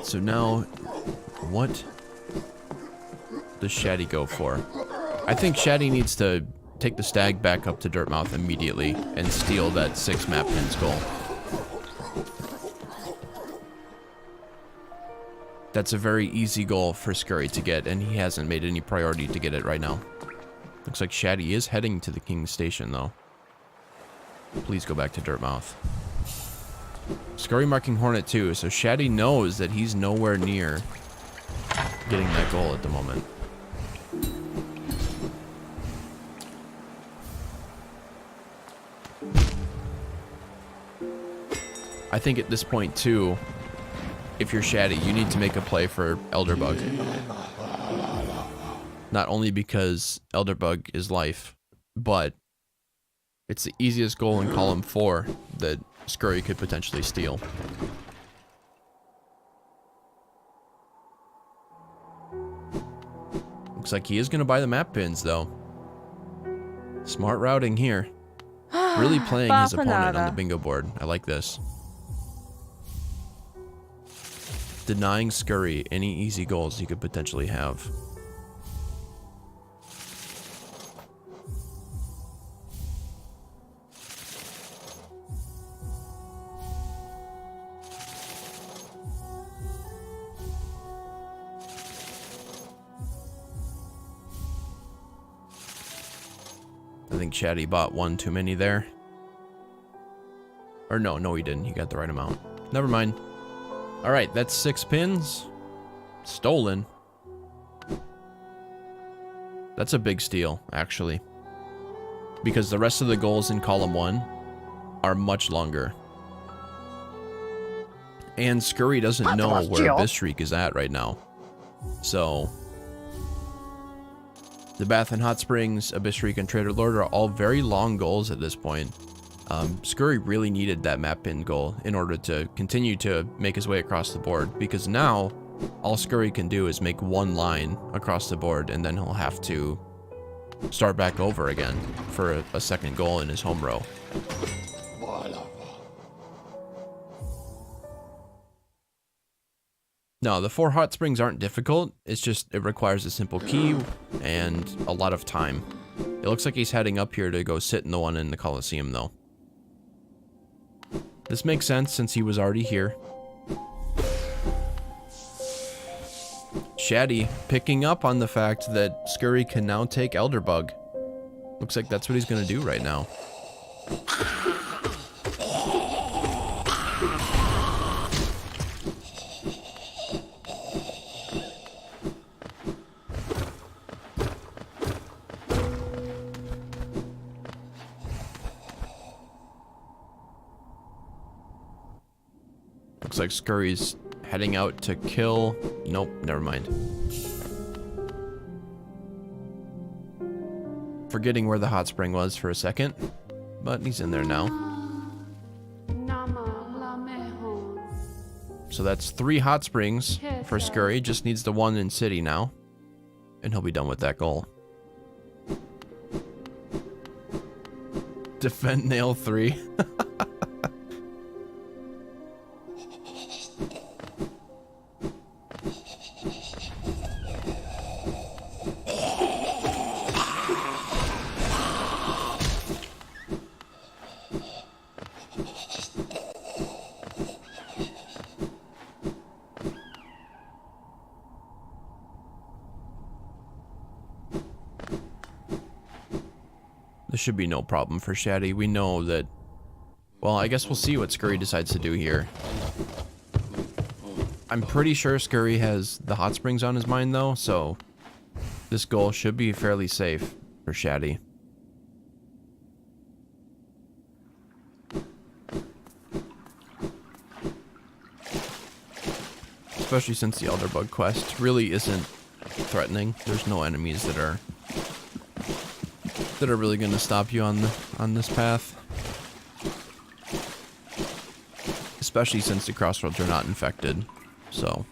Speaker 1: So now, what does Shaddy go for? I think Shaddy needs to take the stag back up to Dirtmouth immediately and steal that 6 map pins goal. That's a very easy goal for Skurry to get, and he hasn't made any priority to get it right now. Looks like Shaddy is heading to the King's Station, though. Please go back to Dirtmouth. Skurry marking Hornet too, so Shaddy knows that he's nowhere near getting that goal at the moment. I think at this point too, if you're Shaddy, you need to make a play for Elderbug. Not only because Elderbug is life, but it's the easiest goal in column 4 that Skurry could potentially steal. Looks like he is going to buy the map pins, though. Smart routing here. Really playing his opponent on the bingo board. I like this. Denying Skurry any easy goals he could potentially have. I think Shaddy bought one too many there. Or no, he didn't. He got the right amount. Never mind. Alright, that's 6 pins. Stolen. That's a big steal, actually. Because the rest of the goals in column 1 are much longer. And Skurry doesn't know where Abyss Shriek is at right now. So The Bath and Hot Springs, Abyss Shriek, and Trader Lord are all very long goals at this point. Skurry really needed that map pin goal in order to continue to make his way across the board, because now all Skurry can do is make one line across the board, and then he'll have to start back over again for a second goal in his home row. No, the 4 hot springs aren't difficult. It's just it requires a simple key and a lot of time. It looks like he's heading up here to go sit in the one in the Coliseum, though. This makes sense since he was already here. Shaddy picking up on the fact that Skurry can now take Elderbug. Looks like that's what he's going to do right now. Looks like Scurry's heading out to kill... Nope, never mind. Forgetting where the hot spring was for a second, but he's in there now. So that's 3 hot springs for Skurry. Just needs the one in city now, and he'll be done with that goal. Defend nail 3. This should be no problem for Shaddy. We know that... Well, I guess we'll see what Skurry decides to do here. I'm pretty sure Skurry has the hot springs on his mind, though, so... This goal should be fairly safe for Shaddy. Especially since the Elderbug quest really isn't threatening. There's no enemies that are really going to stop you on this path. Especially since the crossroads are not infected. So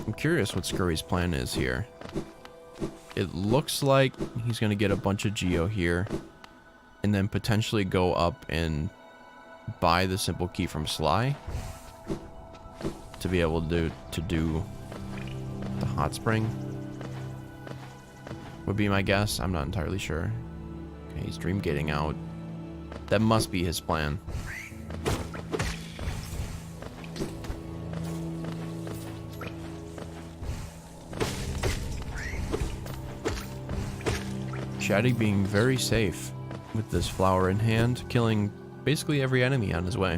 Speaker 1: I'm curious what Scurry's plan is here. It looks like he's going to get a bunch of Geo here, and then potentially go up and buy the simple key from Sly to be able to do the hot spring. Would be my guess. I'm not entirely sure. Okay, he's dream gating out. That must be his plan. Shaddy being very safe with this flower in hand, killing basically every enemy on his way.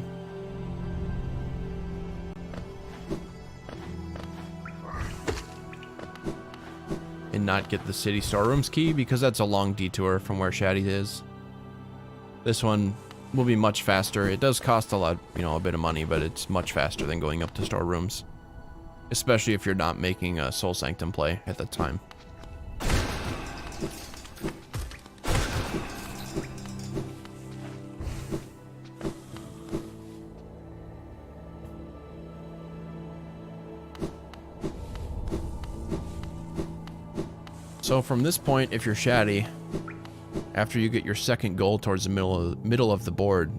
Speaker 1: And not get the city storerooms key, because that's a long detour from where Shaddy is. This one will be much faster. It does cost a lot, a bit of money, but it's much faster than going up to storerooms. Especially if you're not making a Soul Sanctum play at the time. So from this point, if you're Shaddy, after you get your second goal towards the middle of the board,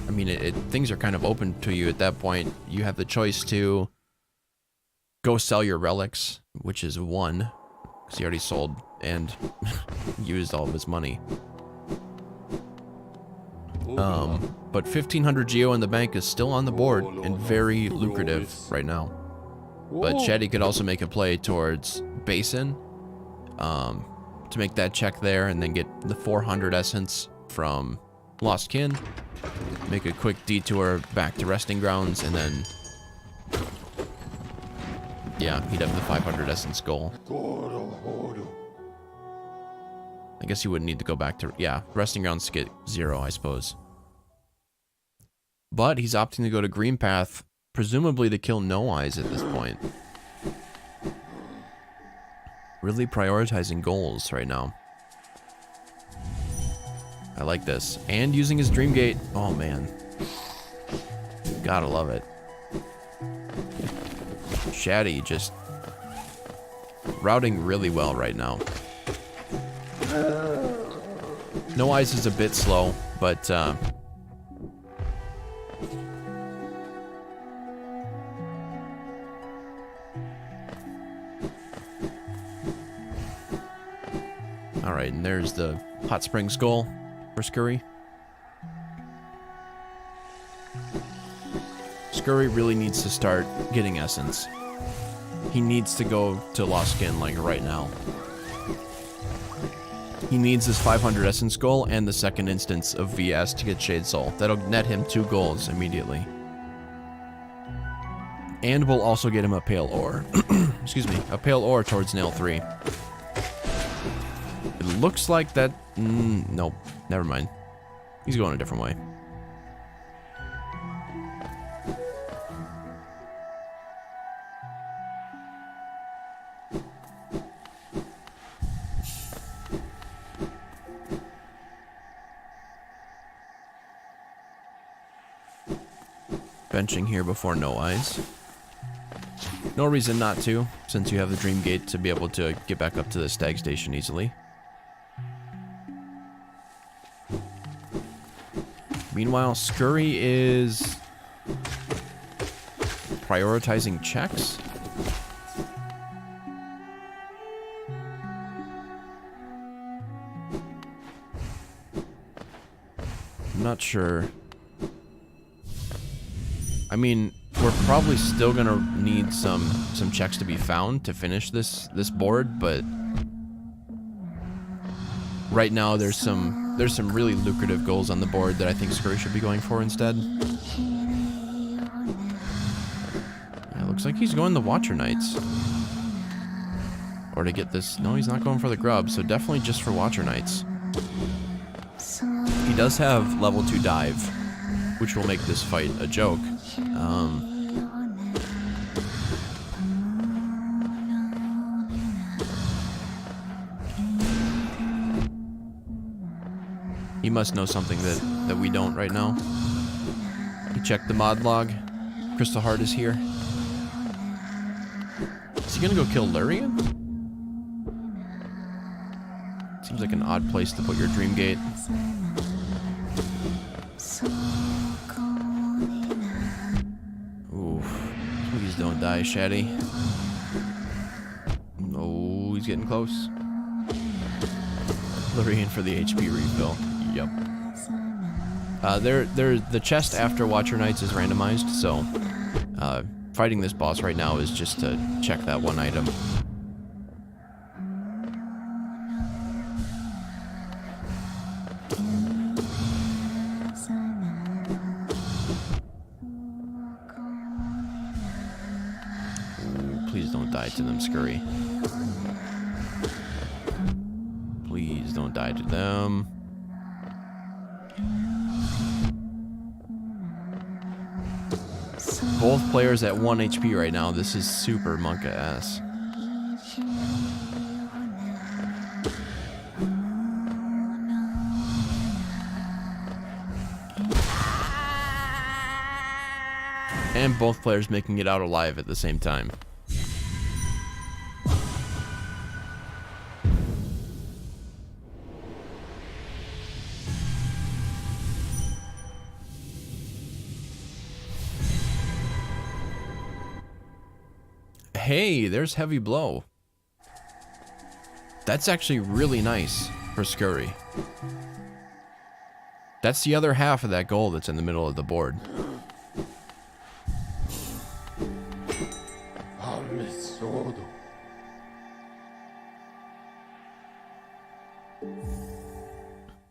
Speaker 1: I mean, things are kind of open to you at that point. You have the choice to go sell your relics, which is 1, because he already sold and used all of his money. But 1,500 Geo in the bank is still on the board and very lucrative right now. But Shaddy could also make a play towards Basin to make that check there, and then get the 400 essence from Lost Kin, make a quick detour back to Resting Grounds, and then yeah, he'd have the 500 essence goal. I guess he wouldn't need to go back to... Yeah, resting grounds get 0, I suppose. But he's opting to go to green path, presumably to kill No Eyes at this point. Really prioritizing goals right now. I like this. And using his Dream Gate. Oh, man. Gotta love it. Shaddy just routing really well right now. No Eyes is a bit slow, but alright, and there's the Hot Springs goal for Skurry. Skurry really needs to start getting essence. He needs to go to Lost Skin like right now. He needs this 500 essence goal and the second instance of VS to get Shade Soul. That'll net him 2 goals immediately. And will also get him a Pale Ore. Excuse me, a Pale Ore towards Nail 3. It looks like that... nope, never mind. He's going a different way. Benching here before No Eyes. No reason not to, since you have the Dream Gate to be able to get back up to the Stag Station easily. Meanwhile, Skurry is prioritizing checks. I'm not sure. I mean, we're probably still gonna need some checks to be found to finish this board, but right now there's some really lucrative goals on the board that I think Skurry should be going for instead. Yeah, looks like he's going the Watcher Knights. Or to get this... No, he's not going for the grub, so definitely just for Watcher Knights. He does have level 2 dive, which will make this fight a joke. He must know something that we don't right now. He checked the mod log. Crystal Heart is here. Is he gonna go kill Lurian? Seems like an odd place to put your Dream Gate. Oof. Please don't die, Shaddy. Oh, he's getting close. Lurian for the HP refill. Yep. The chest after Watcher Knights is randomized, so fighting this boss right now is just to check that one item. Ooh, please don't die to them, Skurry. Please don't die to them. Both players at 1 HP right now. This is super Monka-ass. And both players making it out alive at the same time. Hey, there's Heavy Blow. That's actually really nice for Skurry. That's the other half of that goal that's in the middle of the board.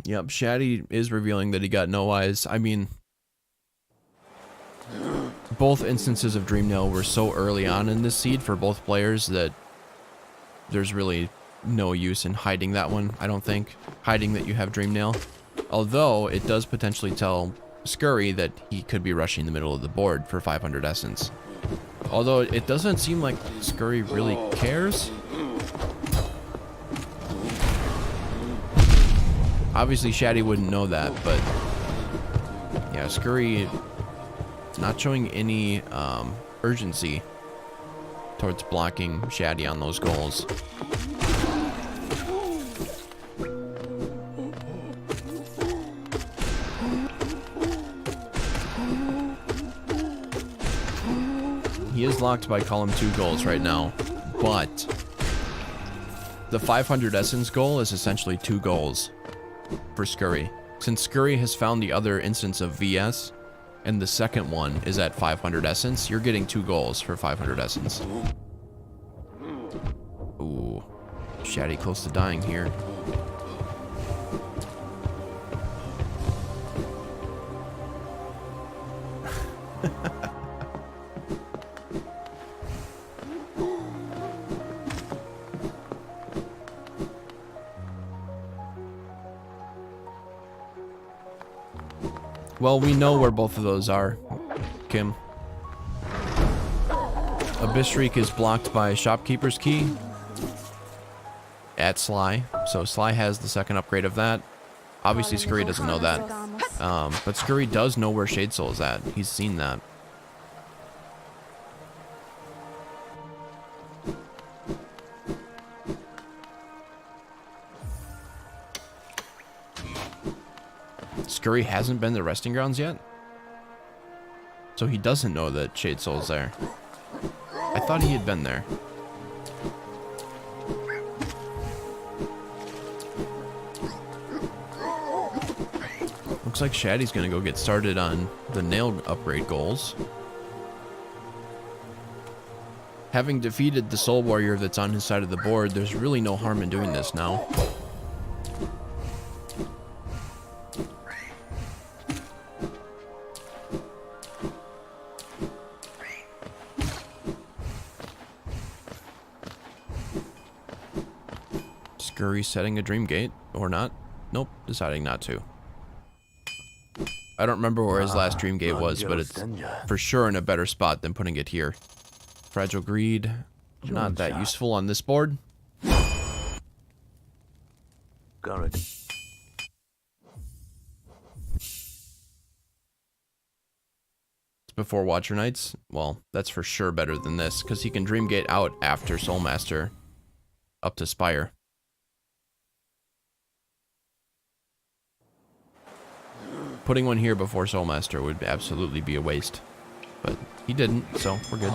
Speaker 1: Yep, Shaddy is revealing that he got No Eyes. I mean, both instances of Dream Nail were so early on in this seed for both players that there's really no use in hiding that one, I don't think. Hiding that you have Dream Nail. Although, it does potentially tell Skurry that he could be rushing the middle of the board for 500 essence. Although, it doesn't seem like Skurry really cares. Obviously, Shaddy wouldn't know that, but... yeah, Skurry is not showing any urgency towards blocking Shaddy on those goals. He is locked by column 2 goals right now, but the 500 essence goal is essentially 2 goals for Skurry. Since Skurry has found the other instance of VS, and the second one is at 500 essence, you're getting 2 goals for 500 essence. Ooh, Shaddy close to dying here. Well, we know where both of those are, Kim. Abyss Shriek is blocked by Shopkeeper's Key at Sly, so Sly has the second upgrade of that. Obviously, Skurry doesn't know that, but Skurry does know where Shade Soul is at. He's seen that. Skurry hasn't been to Resting Grounds yet? So he doesn't know that Shade Soul's there. I thought he had been there. Looks like Shaddy's gonna go get started on the nail upgrade goals. Having defeated the Soul Warrior that's on his side of the board, there's really no harm in doing this now. Skurry setting a Dream Gate, or not. Nope, deciding not to. I don't remember where his last Dream Gate was, but it's for sure in a better spot than putting it here. Fragile Greed, not that useful on this board.
Speaker 2: Got it.
Speaker 1: Before Watcher Knights, well, that's for sure better than this, because he can Dream Gate out after Soulmaster up to Spire. Putting one here before Soulmaster would absolutely be a waste. But he didn't, so we're good.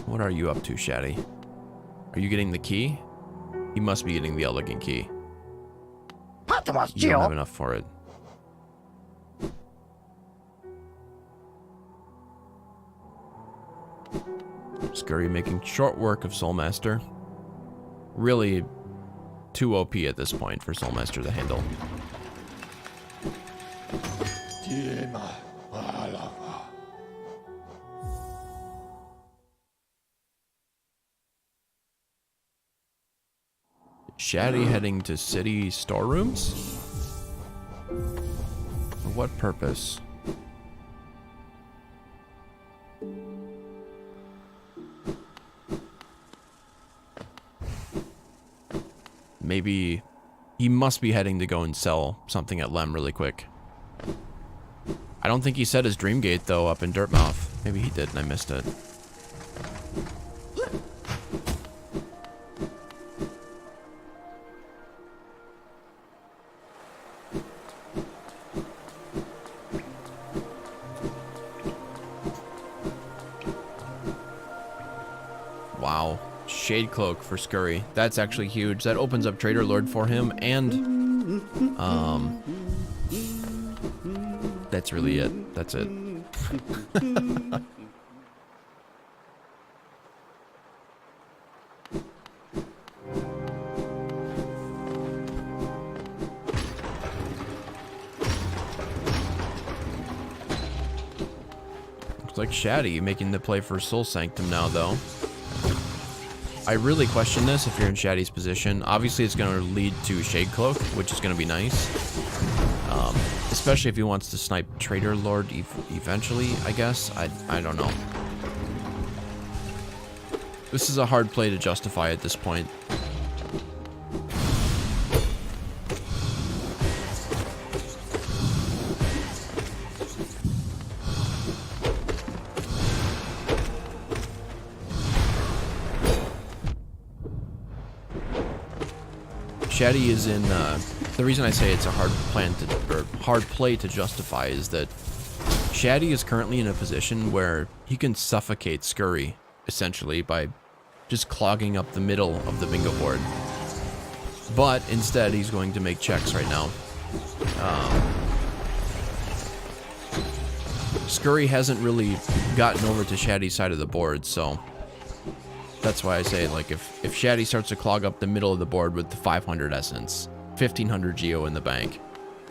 Speaker 1: What are you up to, Shaddy? Are you getting the key? He must be getting the elegant key. You don't have enough for it. Skurry making short work of Soulmaster. Really too OP at this point for Soulmaster to handle. Shaddy heading to city storerooms? For what purpose? Maybe he must be heading to go and sell something at Lem really quick. I don't think he set his Dream Gate though up in Dirtmouth. Maybe he did and I missed it. Wow. Shade Cloak for Skurry. That's actually huge. That opens up Trader Lord for him, and that's really it. That's it. like Shaddy making the play for Soul Sanctum now, though. I really question this if you're in Shaddy's position. Obviously, it's going to lead to Shade Cloak, which is going to be nice. Especially if he wants to snipe Trader Lord eventually, I guess. I don't know. This is a hard play to justify at this point. Shaddy is in, the reason I say it's a hard play to justify is that Shaddy is currently in a position where he can suffocate Skurry, essentially, by just clogging up the middle of the bingo board. But instead, he's going to make checks right now. Skurry hasn't really gotten over to Shaddy's side of the board, so that's why I say, like, if Shaddy starts to clog up the middle of the board with the 500 essence, 1500 geo in the bank,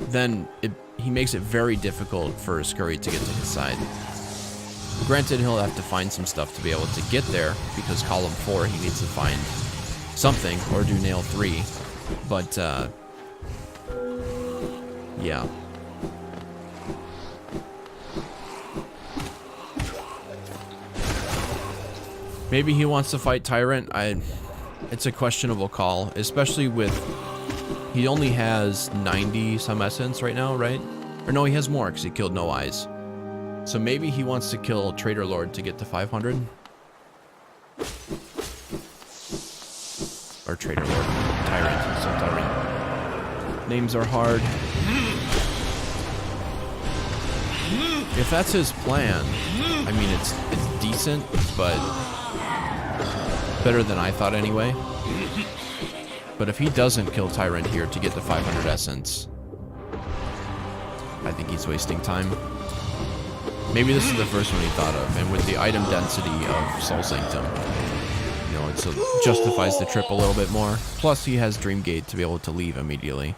Speaker 1: then he makes it very difficult for Skurry to get to his side. Granted, he'll have to find some stuff to be able to get there, because column 4 he needs to find something, or do nail 3, but, yeah. Maybe he wants to fight Tyrant. It's a questionable call, especially with, he only has 90 some essence right now, right? Or no, he has more because he killed No Eyes. So maybe he wants to kill Trader Lord to get to 500. Or Trader Lord. Tyrant. So Tyrant. Names are hard. If that's his plan, I mean, it's decent, but better than I thought anyway. But if he doesn't kill Tyrant here to get the 500 essence, I think he's wasting time. Maybe this is the first one he thought of, and with the item density of Soul Sanctum, you know, it justifies the trip a little bit more. Plus, he has Dreamgate to be able to leave immediately.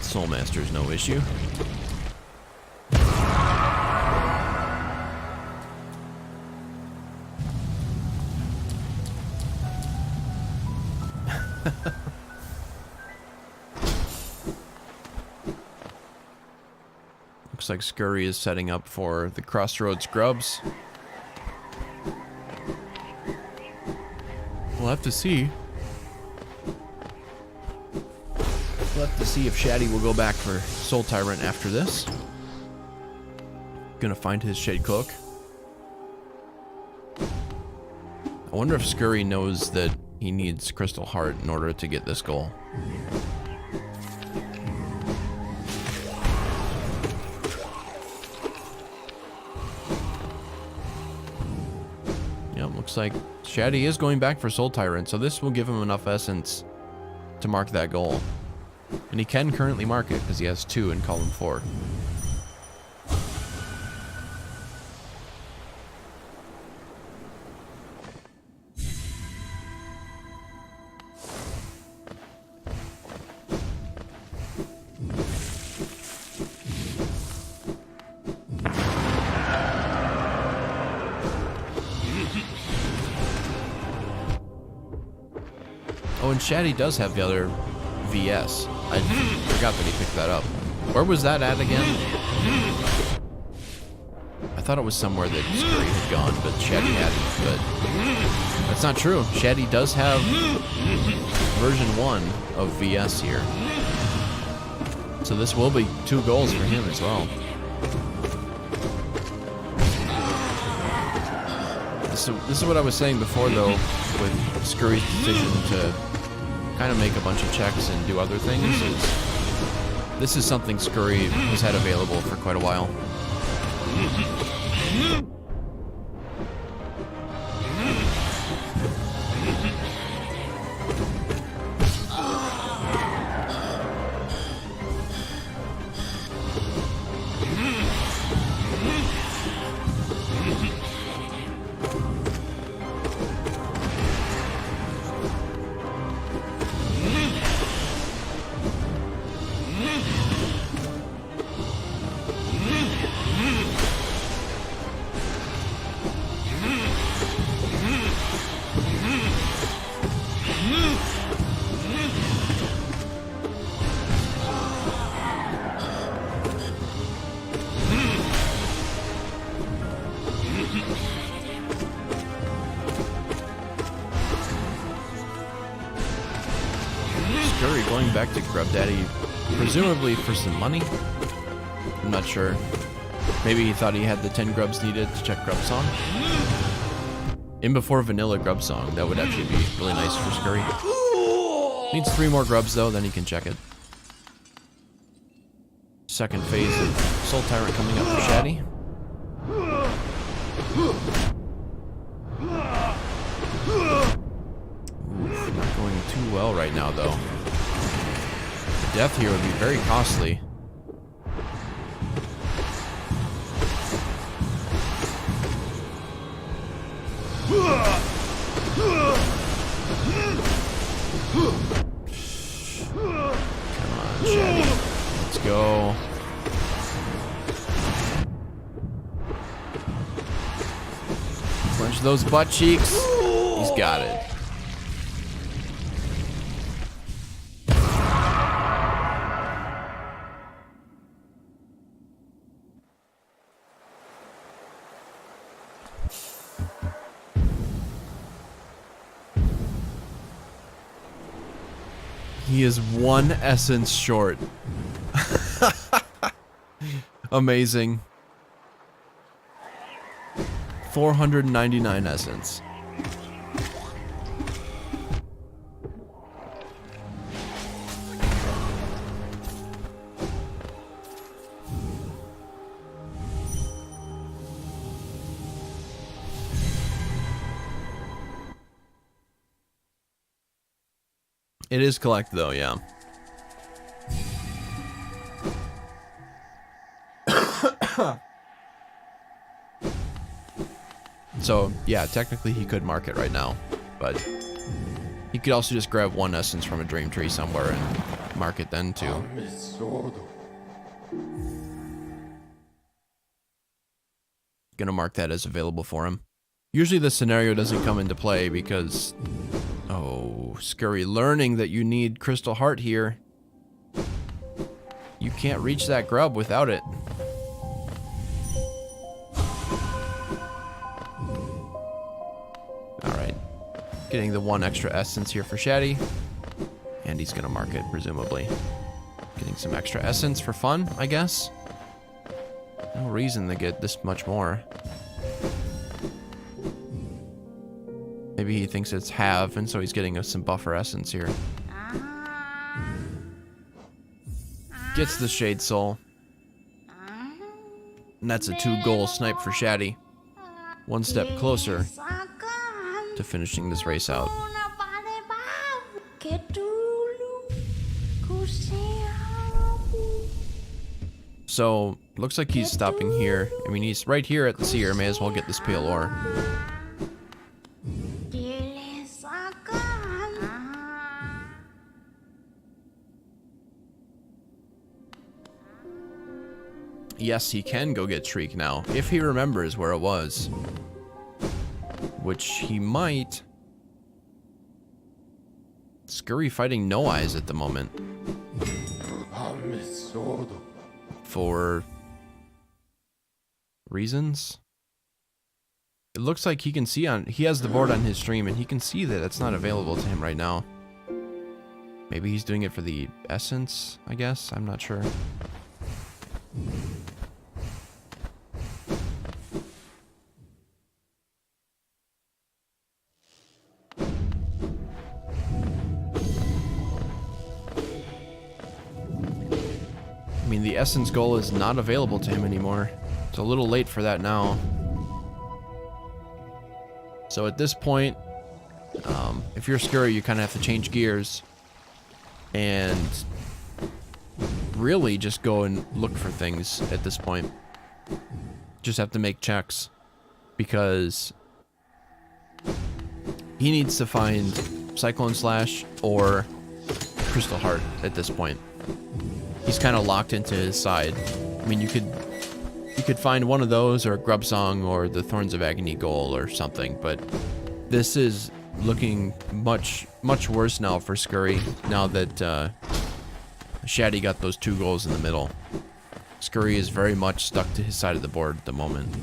Speaker 1: Soul Master's no issue. Looks like Skurry is setting up for the Crossroads Grubs. We'll have to see. We'll have to see if Shaddy will go back for Soul Tyrant after this. Gonna find his Shade Cloak. I wonder if Skurry knows that he needs Crystal Heart in order to get this goal. Yep, looks like Shaddy is going back for Soul Tyrant, so this will give him enough essence to mark that goal. And he can currently mark it because he has 2 in column 4. Oh, and Shaddy does have the other VS. I forgot that he picked that up. Where was that at again? I thought it was somewhere that Skurry had gone, but Shaddy hadn't. But that's not true. Shaddy does have version 1 of VS here. So this will be 2 goals for him as well. This is what I was saying before, though, with Skurry's decision to kind of make a bunch of checks and do other things. This is something Skurry has had available for quite a while. back to Grub Daddy, presumably for some money. I'm not sure. Maybe he thought he had the 10 grubs needed to check Grub Song. In before vanilla Grub Song, that would actually be really nice for Skurry. Needs 3 more grubs though, then he can check it. Second phase of Soul Tyrant coming up for Shaddy. Oof, not going too well right now though. Death here would be very costly. Come on, Shaddy. Let's go. Punch those butt cheeks. He's got it. He is 1 essence short. Amazing. 499 essence. It is collect though, yeah. So, yeah, technically he could mark it right now, but he could also just grab 1 essence from a dream tree somewhere and mark it then too. Gonna mark that as available for him. Usually this scenario doesn't come into play because... Oh, Skurry learning that you need Crystal Heart here. You can't reach that grub without it. Alright. Getting the 1 extra essence here for Shaddy. And he's gonna mark it, presumably. Getting some extra essence for fun, I guess. No reason to get this much more. Maybe he thinks it's half, and so he's getting us some buffer essence here. Gets the Shade Soul. And that's a 2-goal snipe for Shaddy. 1 step closer to finishing this race out. So, looks like he's stopping here. I mean, he's right here at the seer. May as well get this pale ore. Yes, he can go get Shriek now, if he remembers where it was. Which he might. Skurry fighting No Eyes at the moment. For reasons? It looks like he can see he has the board on his stream and he can see that it's not available to him right now. Maybe he's doing it for the essence, I guess? I'm not sure. I mean, the essence goal is not available to him anymore. It's a little late for that now. So at this point, if you're Skurry, you kind of have to change gears and really just go and look for things at this point. Just have to make checks because he needs to find Cyclone Slash or Crystal Heart at this point. He's kind of locked into his side. I mean, you could find one of those or Grub Song or the Thorns of Agony goal or something, but this is looking much worse now for Skurry now that Shaddy got those 2 goals in the middle. Skurry is very much stuck to his side of the board at the moment.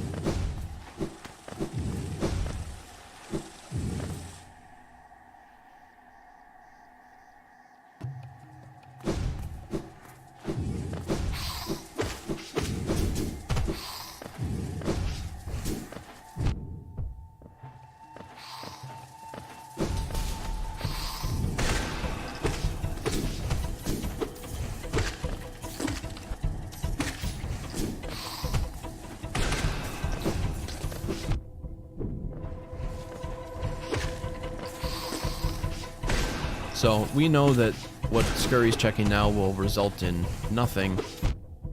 Speaker 1: So we know that what Skurry's checking now will result in nothing,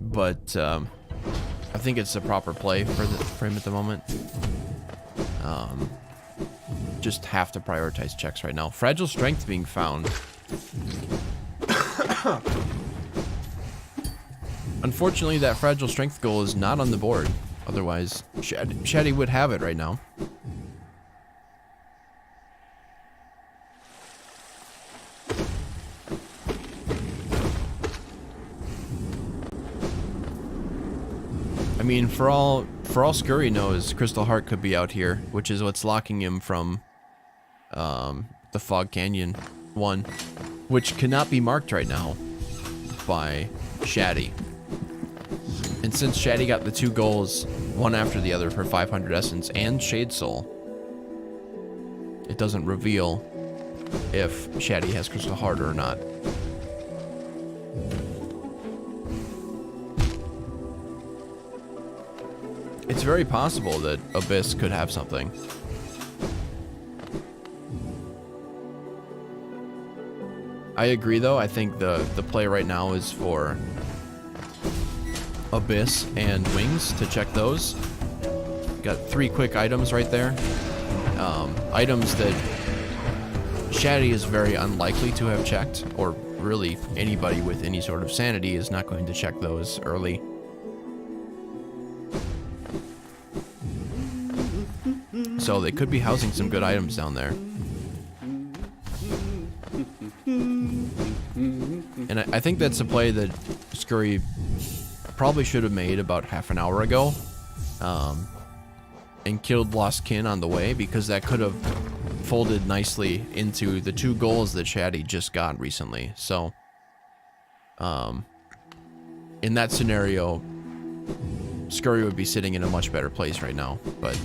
Speaker 1: but I think it's the proper play for him at the moment. Just have to prioritize checks right now. Fragile strength being found. Unfortunately, that fragile strength goal is not on the board. Otherwise, Shaddy would have it right now. I mean, for all Skurry knows, Crystal Heart could be out here, which is what's locking him from the Fog Canyon one, which cannot be marked right now by Shaddy. And since Shaddy got the 2 goals, one after the other for 500 Essence and Shade Soul, it doesn't reveal if Shaddy has Crystal Heart or not. It's very possible that Abyss could have something. I agree though, I think the play right now is for Abyss and Wings to check those. Got 3 quick items right there. Items that Shaddy is very unlikely to have checked, or really anybody with any sort of sanity is not going to check those early. So they could be housing some good items down there. And I think that's a play that Skurry probably should have made about half an hour ago. And killed Lost Kin on the way, because that could have folded nicely into the 2 goals that Shaddy just got recently. So, in that scenario, Skurry would be sitting in a much better place right now, but...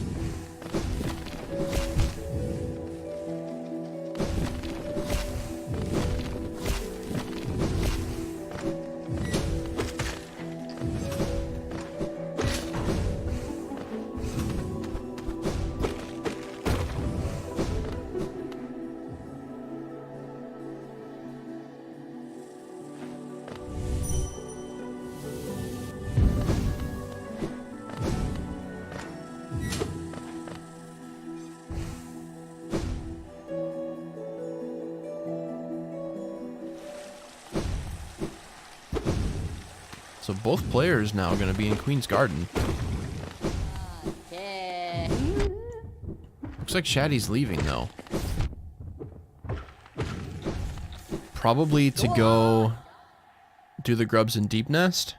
Speaker 1: So both players now are going to be in Queen's Garden. Looks like Shaddy's leaving though. Probably to go do the grubs in Deep Nest.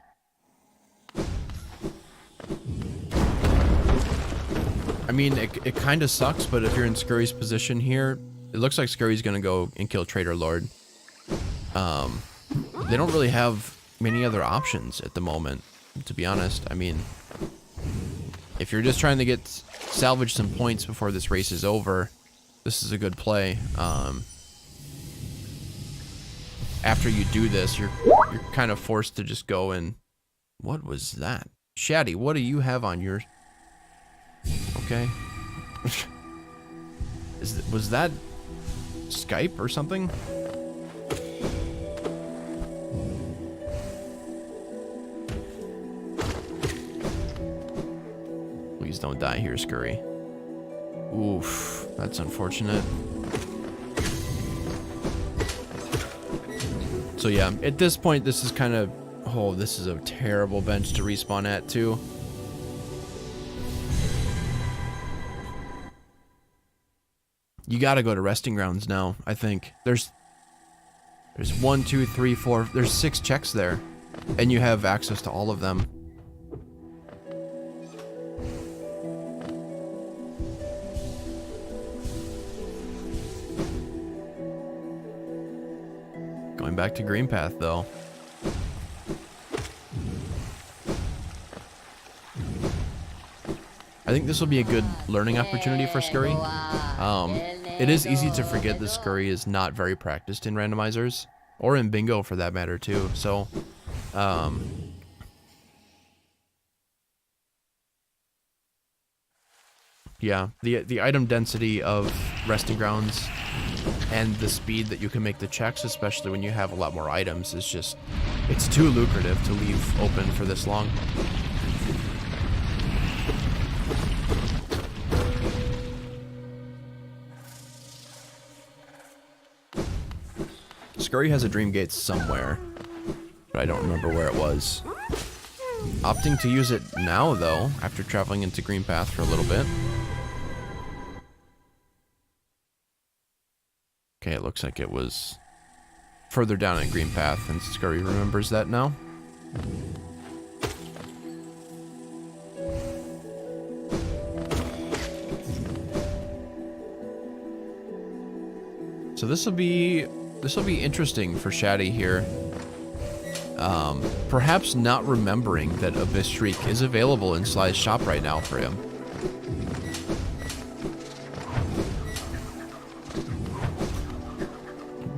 Speaker 1: I mean, it kind of sucks, but if you're in Skurry's position here, it looks like Skurry's going to go and kill Trader Lord. They don't really have many other options at the moment, to be honest. I mean, if you're just trying to salvage some points before this race is over, this is a good play. After you do this, you're kind of forced to just go and... What was that? Shaddy, what do you have on your... Okay. Was that Skype or something? Please don't die here, Skurry. Oof, that's unfortunate. So yeah, at this point, this is kind of... Oh, this is a terrible bench to respawn at, too. You gotta go to resting grounds now, I think. There's 1, 2, 3, 4... There's 6 checks there. And you have access to all of them. Going back to Green Path, though. I think this will be a good learning opportunity for Skurry. It is easy to forget that Skurry is not very practiced in randomizers, or in bingo for that matter too. So, yeah, the item density of resting grounds and the speed that you can make the checks, especially when you have a lot more items, is just, it's too lucrative to leave open for this long. Skurry has a dream gate somewhere, but I don't remember where it was. Opting to use it now, though, after traveling into Green Path for a little bit. Okay, it looks like it was further down in Green Path, and Skurry remembers that now. So this will be interesting for Shaddy here. Perhaps not remembering that Abyss Shriek is available in Sly's shop right now for him.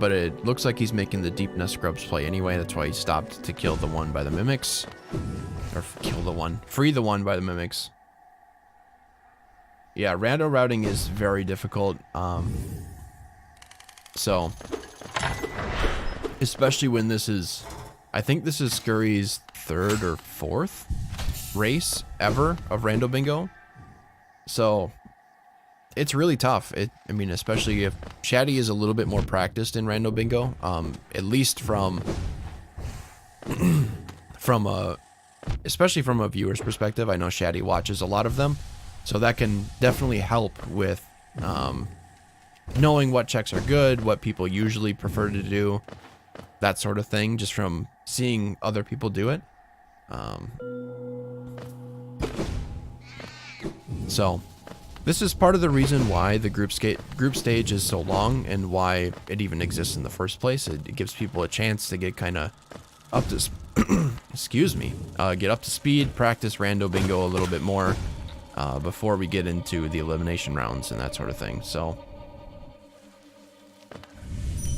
Speaker 1: But it looks like he's making the Deep Nest Scrubs play anyway. That's why he stopped to kill the one by the mimics. Or kill the one. Free the one by the mimics. Yeah, rando routing is very difficult. So, especially when this is, I think this is Skurry's 3rd or 4th race ever of Rando Bingo. So, it's really tough. I mean, especially if Shaddy is a little bit more practiced in Rando Bingo, at least especially from a viewer's perspective. I know Shaddy watches a lot of them, so that can definitely help with knowing what checks are good, what people usually prefer to do, that sort of thing, just from seeing other people do it. So, this is part of the reason why the group stage is so long and why it even exists in the first place. It gives people a chance to get kind of up to, excuse me, get up to speed, practice Rando Bingo a little bit more before we get into the elimination rounds and that sort of thing. So,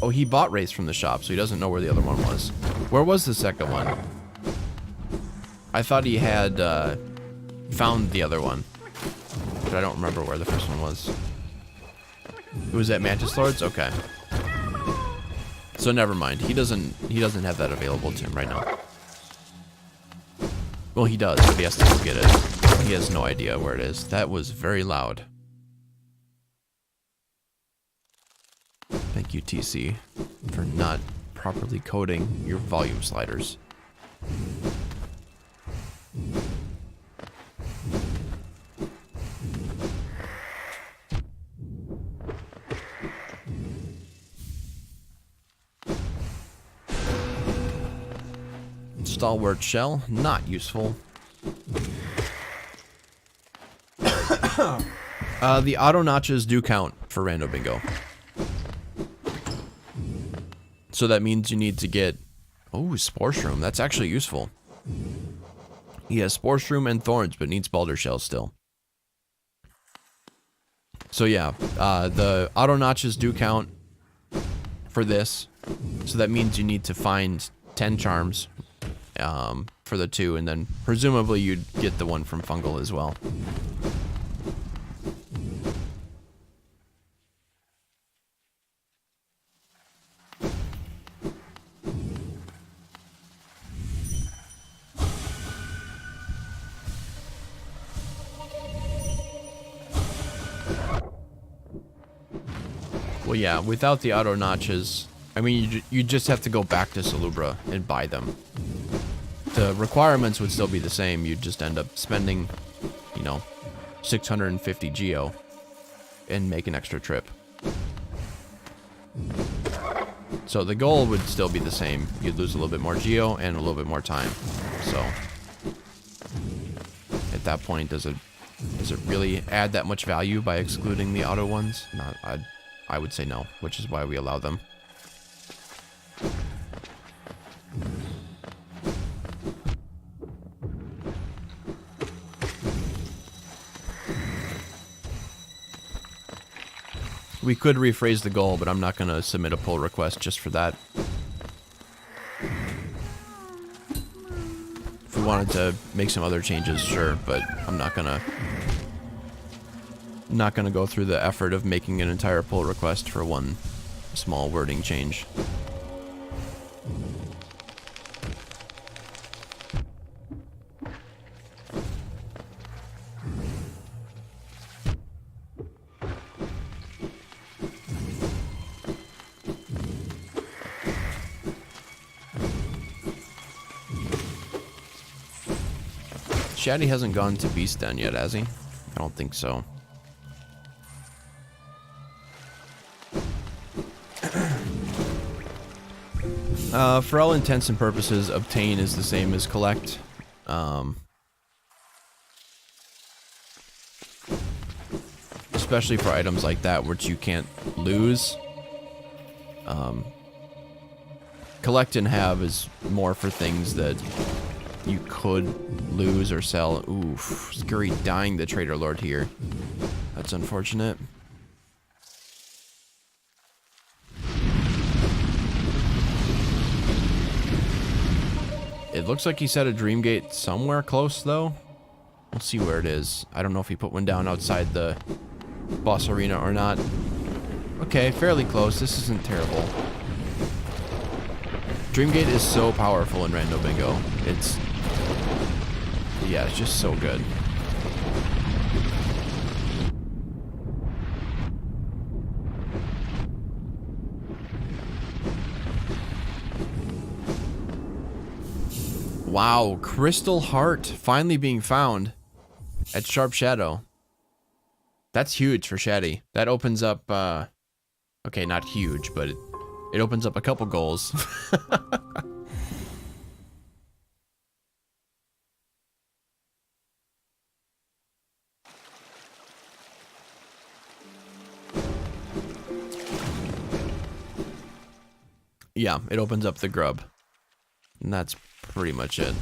Speaker 1: oh, he bought Race from the shop, so he doesn't know where the other one was. Where was the second one? I thought he had found the other one, but I don't remember where the first one was. It was at Mantis Lords? Okay. So never mind. He doesn't have that available to him right now. Well, he does, but he has to go get it. He has no idea where it is. That was very loud. Thank you, TC, for not properly coding your volume sliders. Stalwart shell, not useful. The auto notches do count for Rando Bingo. So that means you need to get, oh, Spore Shroom. That's actually useful. He has Spore Shroom and Thorns, but needs Balder Shell still. So yeah, the auto notches do count for this. So that means you need to find 10 charms for the 2, and then presumably you'd get the one from Fungal as well. Well, yeah, without the auto notches, I mean, you just have to go back to Salubra and buy them. The requirements would still be the same. You'd just end up spending, you know, 650 Geo and make an extra trip. So the goal would still be the same. You'd lose a little bit more Geo and a little bit more time. So at that point, does it really add that much value by excluding the auto ones? Not, I would say no, which is why we allow them. We could rephrase the goal, but I'm not going to submit a pull request just for that. If we wanted to make some other changes, sure, but I'm not going to go through the effort of making an entire pull request for one small wording change. Shaddy hasn't gone to Beast Den yet, has he? I don't think so. For all intents and purposes, obtain is the same as collect. Especially for items like that, which you can't lose. Collect and have is more for things that you could lose or sell. Oof, Skurry dying the Trader Lord here. That's unfortunate. It looks like he set a Dream Gate somewhere close, though. We'll see where it is. I don't know if he put one down outside the boss arena or not. Okay, fairly close. This isn't terrible. Dream Gate is so powerful in Rando Bingo. Yeah, it's just so good. Wow, Crystal Heart finally being found at Sharp Shadow. That's huge for Shaddy. That opens up, okay, not huge, but it opens up a couple goals. Yeah, it opens up the grub. And that's pretty much it.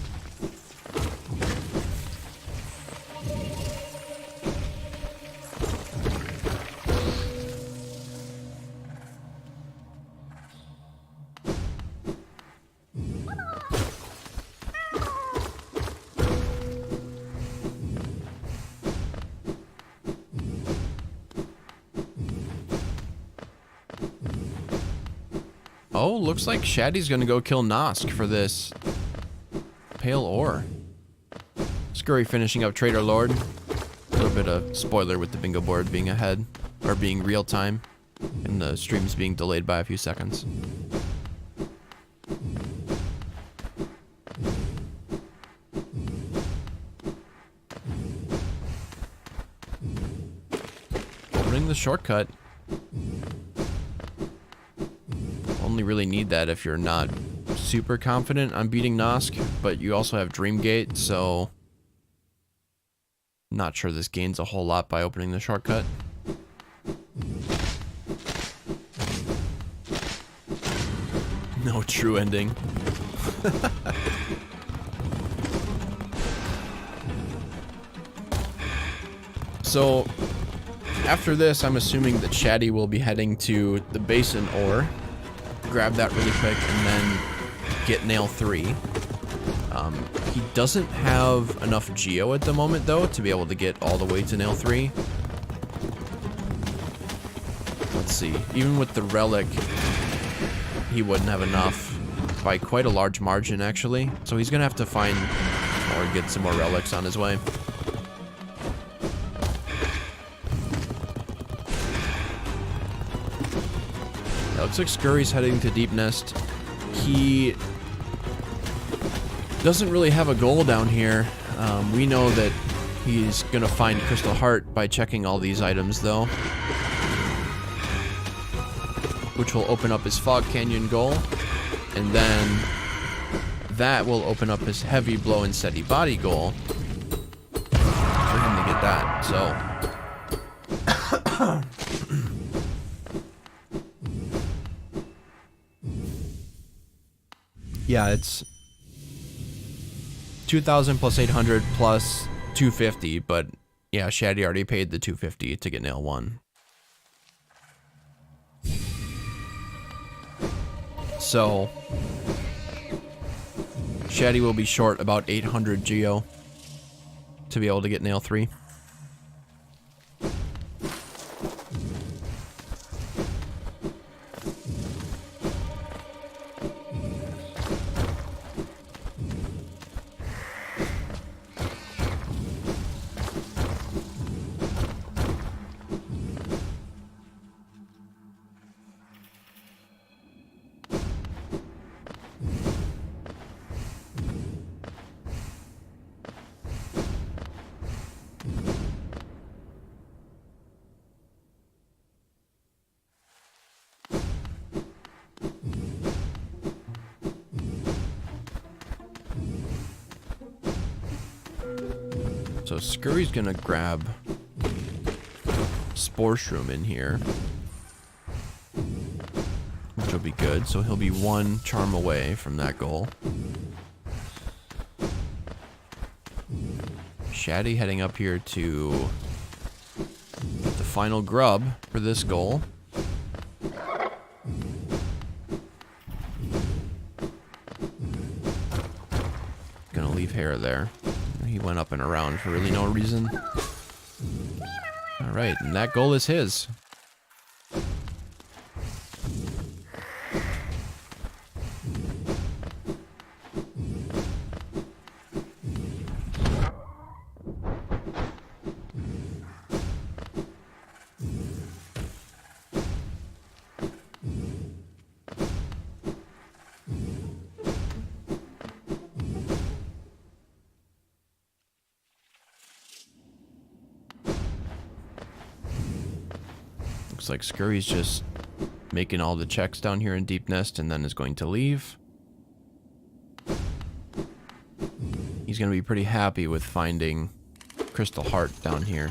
Speaker 1: Oh, looks like Shaddy's gonna go kill Nosk for this pale ore. Skurry finishing up Trader Lord. A little bit of spoiler with the bingo board being ahead, or being real time, and the streams being delayed by a few seconds. Opening the shortcut. Only really need that if you're not super confident on beating Nosk, but you also have Dream Gate, so not sure this gains a whole lot by opening the shortcut. No true ending. So after this, I'm assuming that Shaddy will be heading to the Basin ore. Grab that really quick and then get Nail 3. He doesn't have enough Geo at the moment, though, to be able to get all the way to Nail 3. Let's see. Even with the Relic, he wouldn't have enough by quite a large margin, actually. So he's going to have to find or get some more Relics on his way. Looks like Skurry's heading to Deep Nest. He doesn't really have a goal down here. We know that he's gonna find Crystal Heart by checking all these items, though, which will open up his Fog Canyon goal, and then that will open up his Heavy Blow and Steady Body goal for him to get that. So yeah, it's 2,000 plus 800 plus 250, but yeah, Shaddy already paid the 250 to get Nail 1. So Shaddy will be short about 800 Geo to be able to get Nail 3. So Skurry's gonna grab Spore Shroom in here, which will be good. So he'll be one charm away from that goal. Shaddy heading up here to the final grub for this goal. Gonna leave Hera there. He went up and around for really no reason. Alright, and that goal is his. Looks like Skurry's just making all the checks down here in Deep Nest and then is going to leave. He's going to be pretty happy with finding Crystal Heart down here.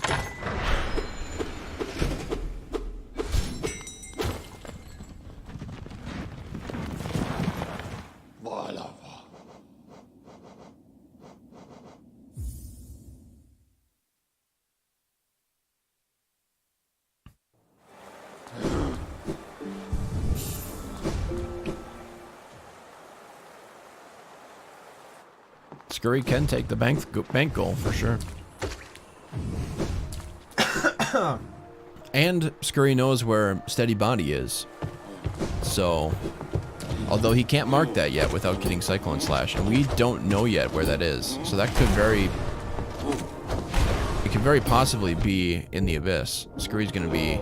Speaker 1: Skurry can take the bank goal for sure. And Skurry knows where Steady Body is. So, although he can't mark that yet without getting Cyclone Slash, and we don't know yet where that is. So that could very possibly be in the Abyss. Skurry's gonna be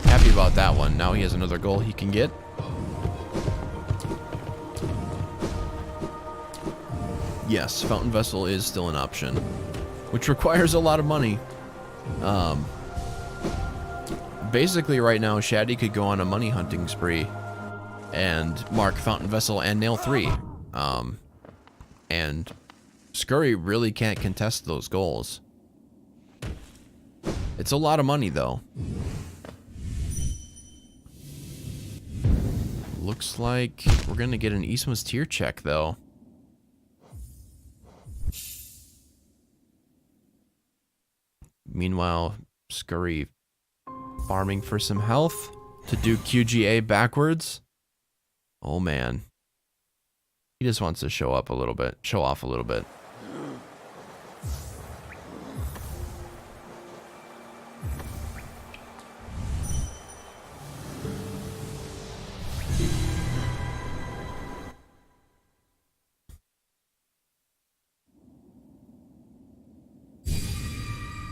Speaker 1: happy about that one. Now he has another goal he can get. Yes, Fountain Vessel is still an option, which requires a lot of money. Basically right now, Shaddy could go on a money hunting spree and mark Fountain Vessel and Nail 3. And Skurry really can't contest those goals. It's a lot of money though. Looks like we're gonna get an Isma's tier check though. Meanwhile, Skurry farming for some health to do QGA backwards. Oh man. He just wants to show off a little bit.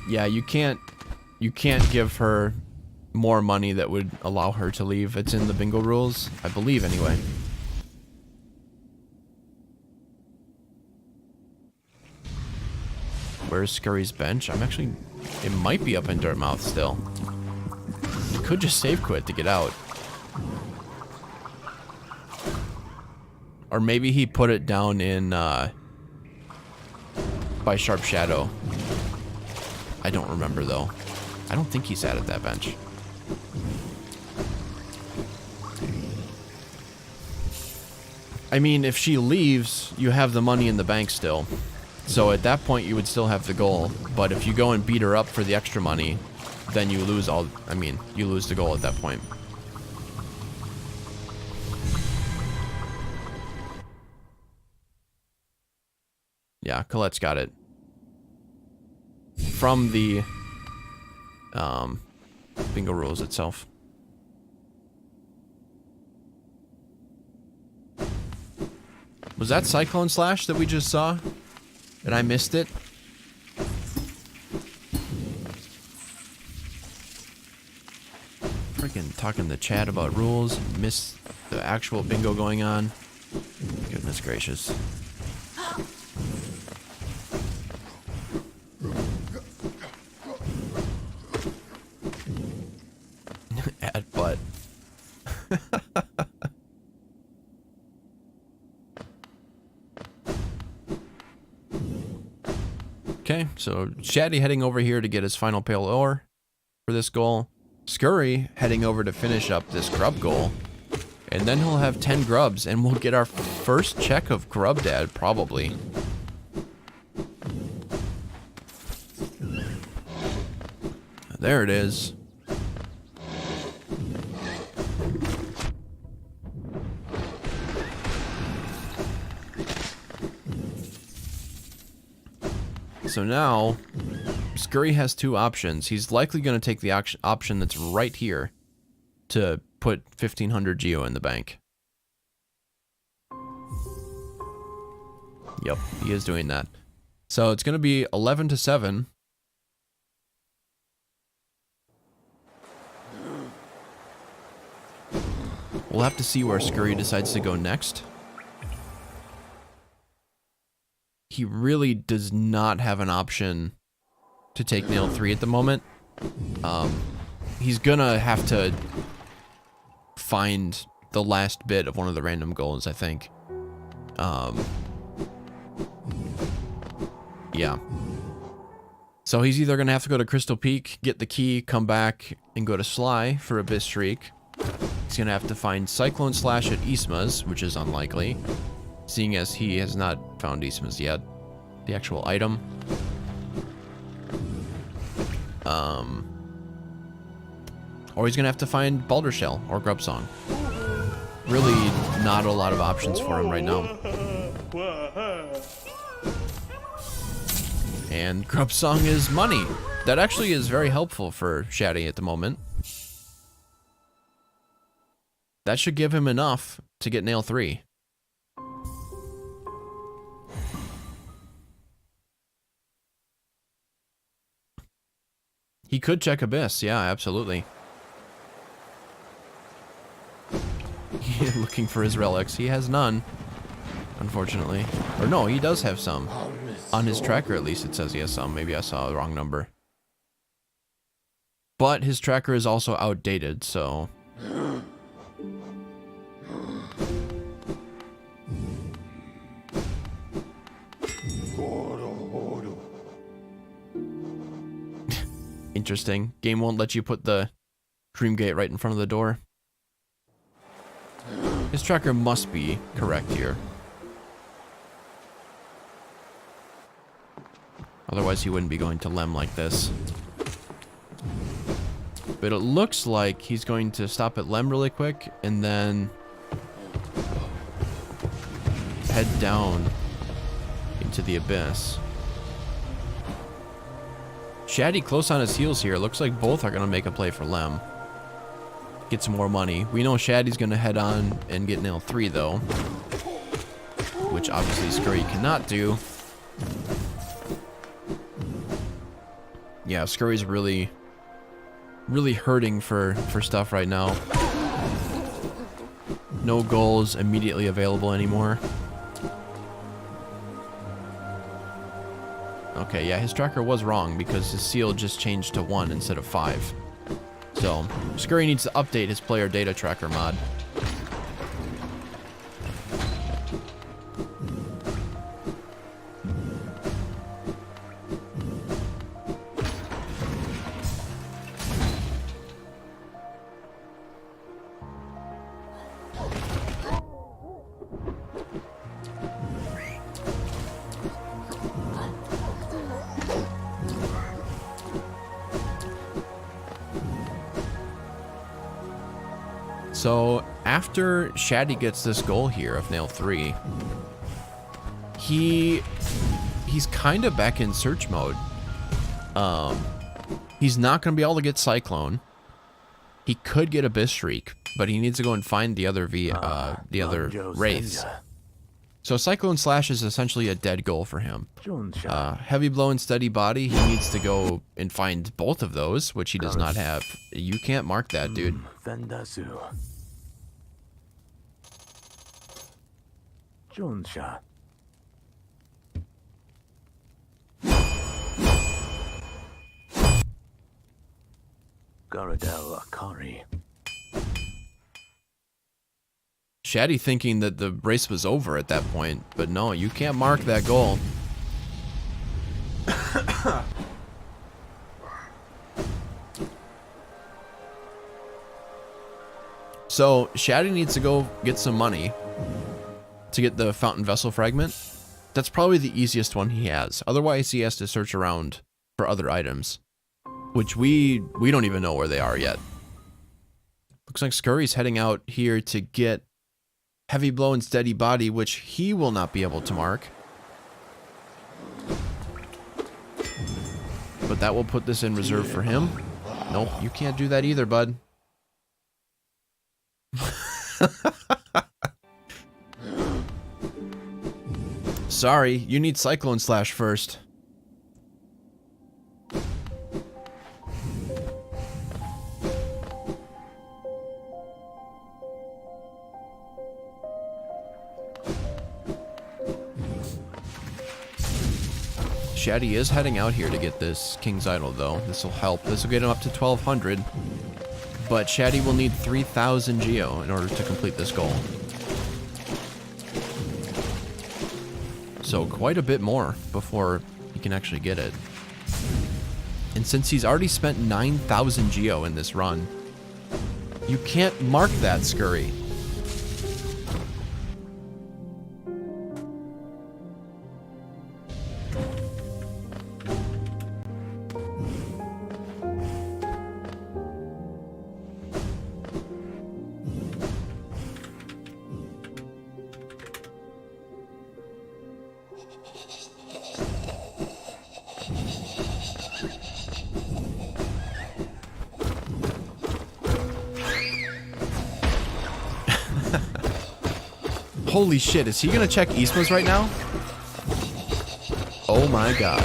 Speaker 1: Yeah, you can't give her more money that would allow her to leave. It's in the bingo rules, I believe anyway. Where's Skurry's bench? It might be up in Dirtmouth still. You could just save quit to get out. Or maybe he put it down in by Sharp Shadow. I don't remember though. I don't think he sat at that bench. I mean, if she leaves, you have the money in the bank still. So at that point, you would still have the goal. But if you go and beat her up for the extra money, then you lose you lose the goal at that point. Yeah, Colette's got it. From the bingo rules itself. Was that Cyclone Slash that we just saw? And I missed it? Freaking talking to chat about rules, missed the actual bingo going on. Goodness gracious. Add butt. Okay, so Shaddy heading over here to get his final pale ore for this goal. Skurry heading over to finish up this grub goal. And then he'll have 10 grubs, and we'll get our first check of Grub Dad, probably. There it is. So now, Skurry has two options. He's likely going to take the option that's right here to put 1,500 geo in the bank. Yep, he is doing that. So it's going to be 11 to 7. We'll have to see where Skurry decides to go next. He really does not have an option to take nail 3 at the moment. He's gonna have to find the last bit of one of the random goals, I think. Yeah. So he's either gonna have to go to Crystal Peak, get the key, come back, and go to Sly for Abyss Streak. He's gonna have to find Cyclone Slash at Isma's, which is unlikely, seeing as he has not found Isma's yet. The actual item. Or he's gonna have to find Balder Shell or Grub Song. Really not a lot of options for him right now. And Grub Song is money. That actually is very helpful for Shaddy at the moment. That should give him enough to get nail 3. He could check Abyss, yeah, absolutely. Looking for his relics. He has none, unfortunately. Or no, he does have some. On his tracker, at least, it says he has some. Maybe I saw the wrong number. But his tracker is also outdated, so... Interesting. Game won't let you put the Dream Gate right in front of the door. His tracker must be correct here. Otherwise he wouldn't be going to Lem like this. But it looks like he's going to stop at Lem really quick and then head down into the Abyss. Shaddy close on his heels here. Looks like both are going to make a play for Lem. Get some more money. We know Shaddy's going to head on and get nail 3 though. Which obviously Skurry cannot do. Yeah, Scurry's really hurting for stuff right now. No goals immediately available anymore. Okay, yeah, his tracker was wrong because his seal just changed to 1 instead of 5. So, Skurry needs to update his player data tracker mod. So, after Shaddy gets this goal here of nail 3, he's kind of back in search mode. He's not going to be able to get Cyclone. He could get Abyss Shriek, but he needs to go and find the other Wraiths. So Cyclone Slash is essentially a dead goal for him. Heavy Blow and Steady Body, he needs to go and find both of those, which he does not have. You can't mark that, dude. Shaddy thinking that the race was over at that point, but no, you can't mark that goal. So Shaddy needs to go get some money to get the fountain vessel fragment. That's probably the easiest one he has. Otherwise, he has to search around for other items, which we don't even know where they are yet. Looks like Skurry's heading out here to get heavy blow and steady body, which he will not be able to mark. But that will put this in reserve for him. Nope, you can't do that either, bud. Sorry, you need Cyclone Slash first. Shaddy is heading out here to get this King's Idol, though. This will help. This will get him up to 1,200. But Shaddy will need 3,000 Geo in order to complete this goal. So quite a bit more before he can actually get it. And since he's already spent 9,000 Geo in this run, you can't mark that, Skurry. Holy shit, is he gonna check Isma's right now? Oh my god.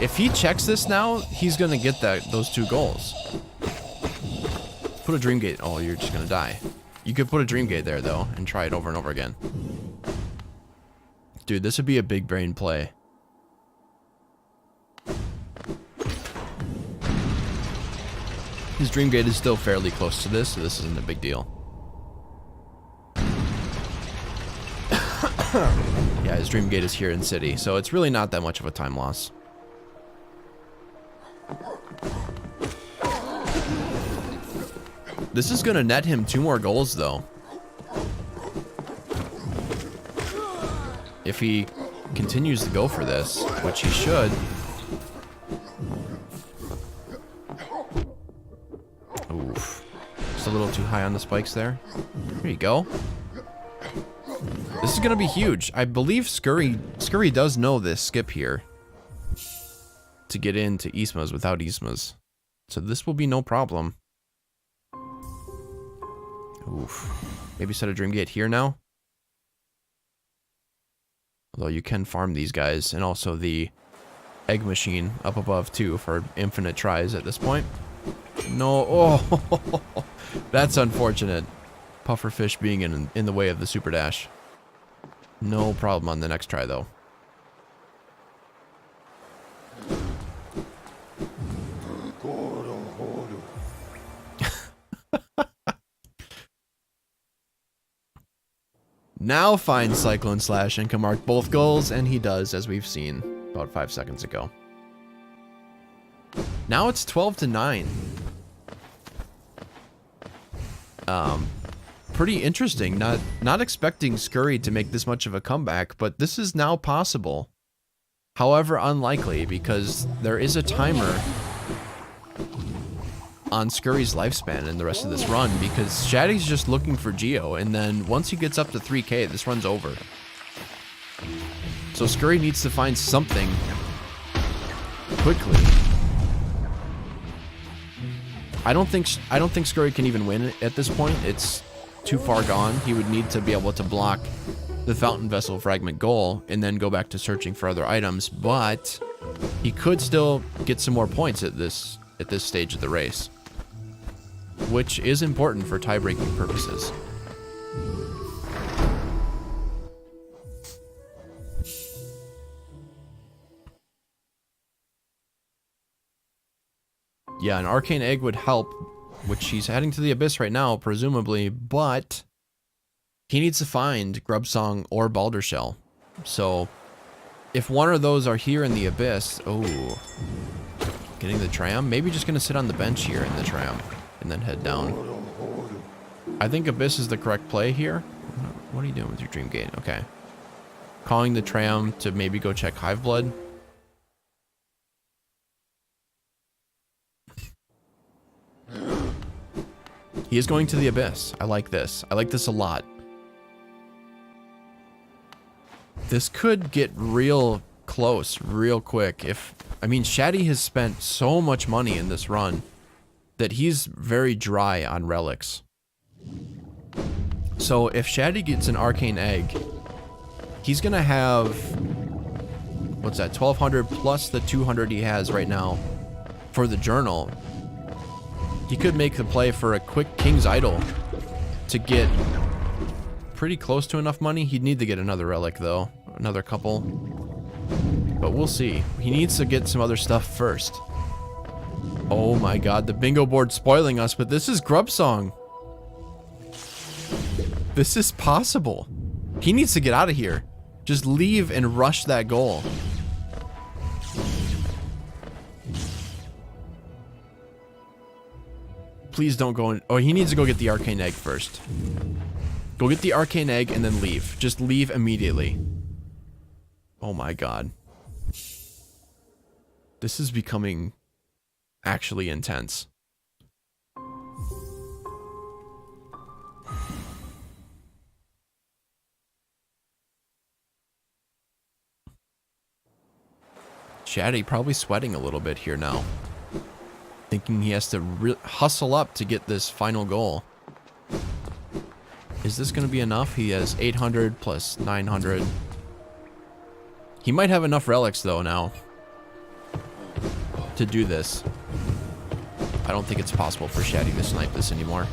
Speaker 1: If he checks this now, he's gonna get those 2 goals. Put a Dream Gate. Oh, you're just gonna die. You could put a Dream Gate there, though, and try it over and over again. Dude, this would be a big brain play. His Dream Gate is still fairly close to this, so this isn't a big deal. Yeah, his Dream Gate is here in City, so it's really not that much of a time loss. This is going to net him 2 more goals, though. If he continues to go for this, which he should. Oof. Just a little too high on the spikes there. There you go. This is going to be huge. I believe Skurry does know this skip here to get into Isma's without Isma's. So this will be no problem. Oof. Maybe set a Dream Gate here now. Although you can farm these guys, and also the egg machine up above too for infinite tries at this point. No, oh, that's unfortunate. Pufferfish being in the way of the super dash. No problem on the next try, though. Now find Cyclone Slash and can mark both goals, and he does, as we've seen about 5 seconds ago. Now it's 12-9. Pretty interesting. Not expecting Skurry to make this much of a comeback, but this is now possible. However, unlikely, because there is a timer on Skurry's lifespan in the rest of this run, because Shaddy's just looking for Geo, and then once he gets up to 3K, this run's over. So Skurry needs to find something quickly. I don't think Skurry can even win at this point. It's too far gone. He would need to be able to block the Fountain Vessel Fragment goal and then go back to searching for other items, but he could still get some more points at this stage of the race, which is important for tie-breaking purposes. Yeah, an Arcane Egg would help, which he's heading to the Abyss right now, presumably, but he needs to find Grubsong or Balder Shell. So, if one of those are here in the Abyss, oh, getting the tram, maybe just going to sit on the bench here in the tram, and then head down. I think Abyss is the correct play here. What are you doing with your Dream Gate? Okay. Calling the tram to maybe go check Hive Blood. He is going to the Abyss. I like this. I like this a lot. This could get real close real quick. I mean, Shaddy has spent so much money in this run that he's very dry on relics. So if Shaddy gets an Arcane Egg, he's gonna have, what's that, 1200 plus the 200 he has right now for the journal. He could make the play for a quick King's Idol to get pretty close to enough money. He'd need to get another relic though, another couple, but we'll see. He needs to get some other stuff first. Oh my god, the bingo board's spoiling us, but this is Grub Song. This is possible. He needs to get out of here. Just leave and rush that goal. Please don't go in. Oh, he needs to go get the Arcane Egg first. Go get the Arcane Egg and then leave. Just leave immediately. Oh my god. This is becoming actually intense. Shaddy probably sweating a little bit here now. Thinking he has to hustle up to get this final goal. Is this going to be enough? He has 800 plus 900. He might have enough relics though now to do this. I don't think it's possible for Shaddy to snipe this anymore.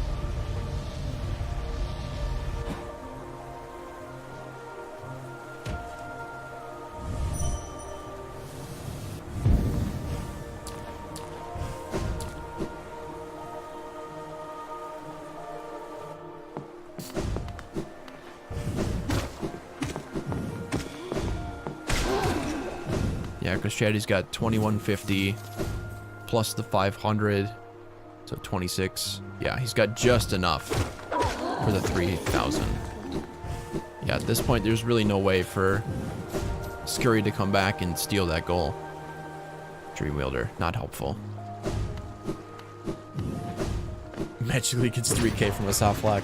Speaker 1: Yeah, because Shaddy's got 2150 plus the 500, so 26. Yeah, he's got just enough for the 3000. Yeah, at this point, there's really no way for Skurry to come back and steal that goal. Dreamwielder, not helpful. Magically gets 3k from a soft lock.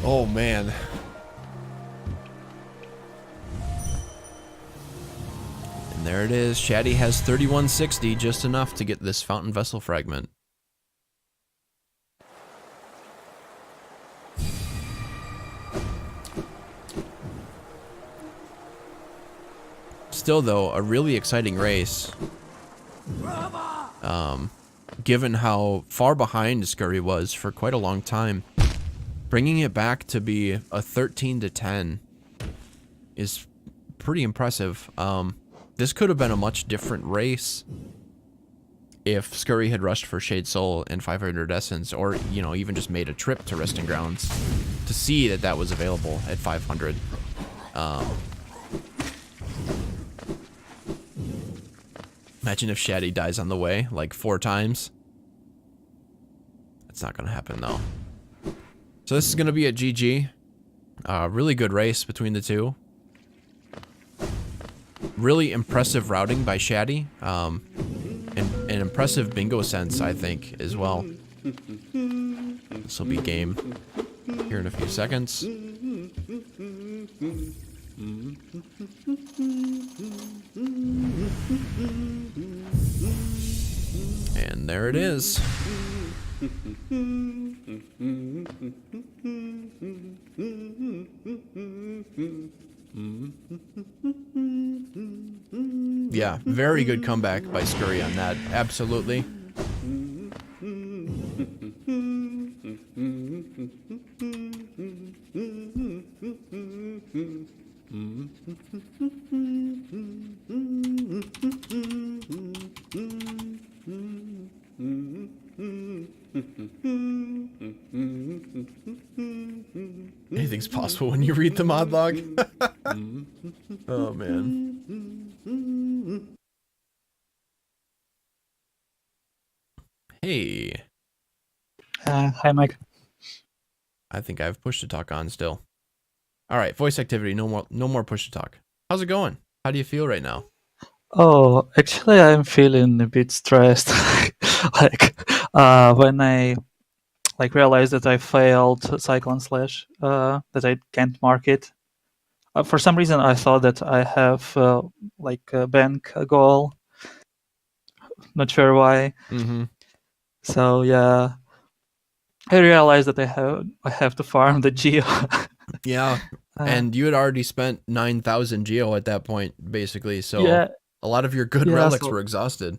Speaker 1: Oh, man. And there it is. Shaddy has 3160, just enough to get this Fountain Vessel fragment. Still, though, a really exciting race. Given how far behind Skurry was for quite a long time. Bringing it back to be a 13-10 is pretty impressive. This could have been a much different race if Skurry had rushed for Shade Soul and 500 Essence, or, you know, even just made a trip to Resting Grounds to see that that was available at 500. Imagine if Shaddy dies on the way, like 4 times. That's not going to happen, though. So this is going to be a GG. Really good race between the two. Really impressive routing by Shaddy. And an impressive bingo sense, I think, as well. This will be game here in a few seconds. And there it is. Yeah, very good comeback by Skurry on that. Absolutely. Anything's possible when you read the mod log. Oh, man. Hey.
Speaker 2: Hi, Mike.
Speaker 1: I think I have push to talk on still. All right, voice activity. No more push to talk. How's it going? How do you feel right now?
Speaker 2: Oh, actually, I'm feeling a bit stressed. like when I realized that I failed Cyclone Slash, that I can't mark it. For some reason, I thought that I have a bank goal. Not sure why.
Speaker 1: Mm-hmm.
Speaker 2: So yeah, I realized that I have to farm the Geo.
Speaker 1: Yeah,
Speaker 2: uh,
Speaker 1: and you had already spent 9,000 geo at that point, basically. So
Speaker 2: yeah,
Speaker 1: a lot of your good
Speaker 2: yeah.
Speaker 1: relics
Speaker 2: So
Speaker 1: were exhausted.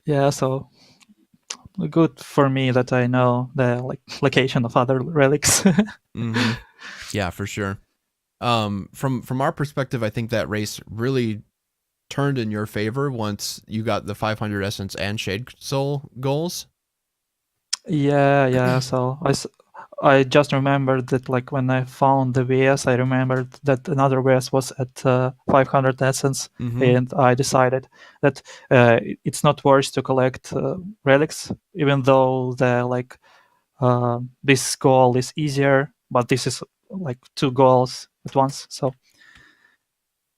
Speaker 2: yeah, so good for me that I know the location of other relics.
Speaker 1: Mm-hmm. Yeah, for sure. From our perspective, I think that race really turned in your favor once you got the 500 essence and shade soul goals.
Speaker 2: Yeah. So I just remembered that when I found the VS, I remembered that another VS was at 500 essence,
Speaker 1: Mm-hmm.
Speaker 2: and I decided that it's not worth to collect relics, even though this goal is easier, but this is like two goals at once. So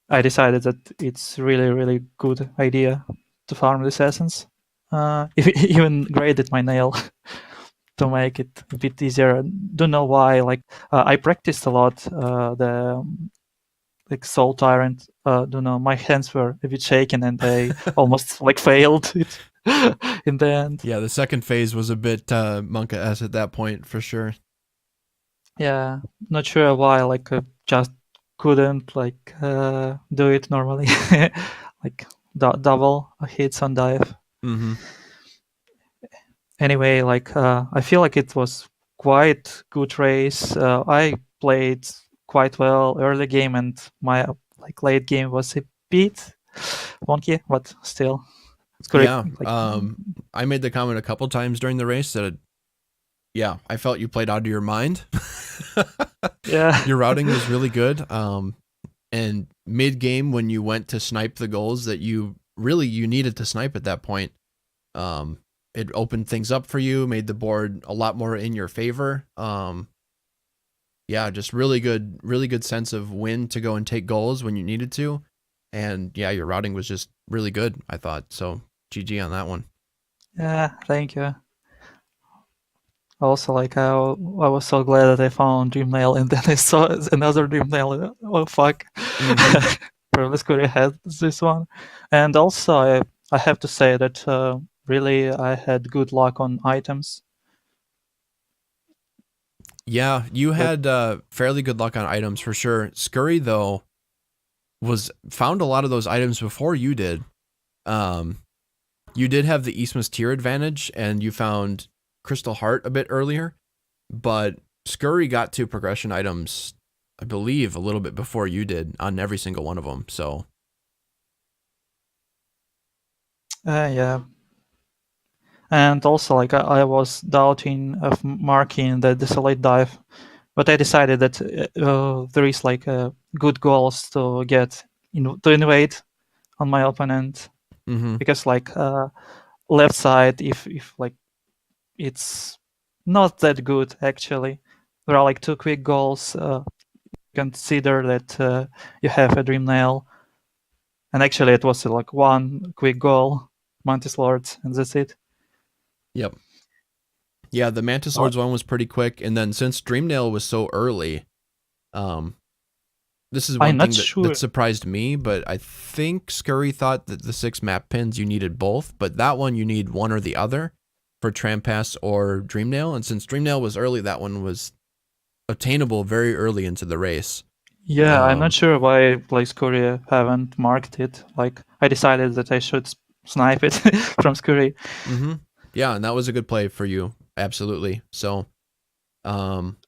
Speaker 2: I decided that it's really good idea to farm this essence. Even graded my nail to make it a bit easier. Don't know why. I practiced a lot the Soul Tyrant. Don't know. My hands were a bit shaken, and I almost failed it in the end.
Speaker 1: Yeah, the second phase was a bit Monka-esque at that point, for sure.
Speaker 2: Yeah, not sure why. Just couldn't do it normally. like double hits on dive.
Speaker 1: Mm-hmm.
Speaker 2: Anyway, I feel like it was quite good race. I played quite well early game, and my late game was a bit wonky, but still, it's correct.
Speaker 1: Yeah. I made the comment a couple times during the race that, yeah, I felt you played out of your mind.
Speaker 2: Yeah,
Speaker 1: Your routing was really good. And mid game when you went to snipe the goals that you needed to snipe at that point, um, it opened things up for you, made the board a lot more in your favor. Yeah, just really good sense of when to go and take goals when you needed to. And yeah, your routing was just really good, I thought. So GG on that one.
Speaker 2: yeah. Thank you. Also, I was so glad that I found Dream Nail, and then I saw another Dream Nail. Oh fuck!
Speaker 1: Mm-hmm.
Speaker 2: Probably Skurry had this one, and also I have to say that really I had good luck on items.
Speaker 1: Yeah, you
Speaker 2: That
Speaker 1: had fairly good luck on items for sure. Scurry though was found a lot of those items before you did. Um, you did have the Eastmas tier advantage, and you found Crystal Heart a bit earlier, but Scurry got to progression items, I believe, a little bit before you did on every single one of them. So
Speaker 2: yeah, and also I was doubting of marking the Desolate Dive, but I decided that there is good goals to get to invade on my opponent,
Speaker 1: mm-hmm.
Speaker 2: because left side, if it's not that good actually. There are two quick goals. Consider that you have a Dream Nail, and actually it was one quick goal, Mantis Lords, and that's it.
Speaker 1: Yep. Yeah, the Mantis
Speaker 2: Uh,
Speaker 1: Lords one was pretty quick, and then since Dreamnail was so early, um, this is
Speaker 2: I'm
Speaker 1: one
Speaker 2: not
Speaker 1: thing that
Speaker 2: sure.
Speaker 1: surprised me, but I think Scurry thought that the 6 map pins you needed both, but that one you need one or the other for Trampass or Dreamnail, and since Dreamnail was early, that one was obtainable very early into the race.
Speaker 2: Yeah, I'm not
Speaker 1: Um,
Speaker 2: sure why Korea haven't marked it. I decided that I should snipe it from Skurry.
Speaker 1: mm-hmm. Yeah, and that was a good play for you, absolutely. So, um,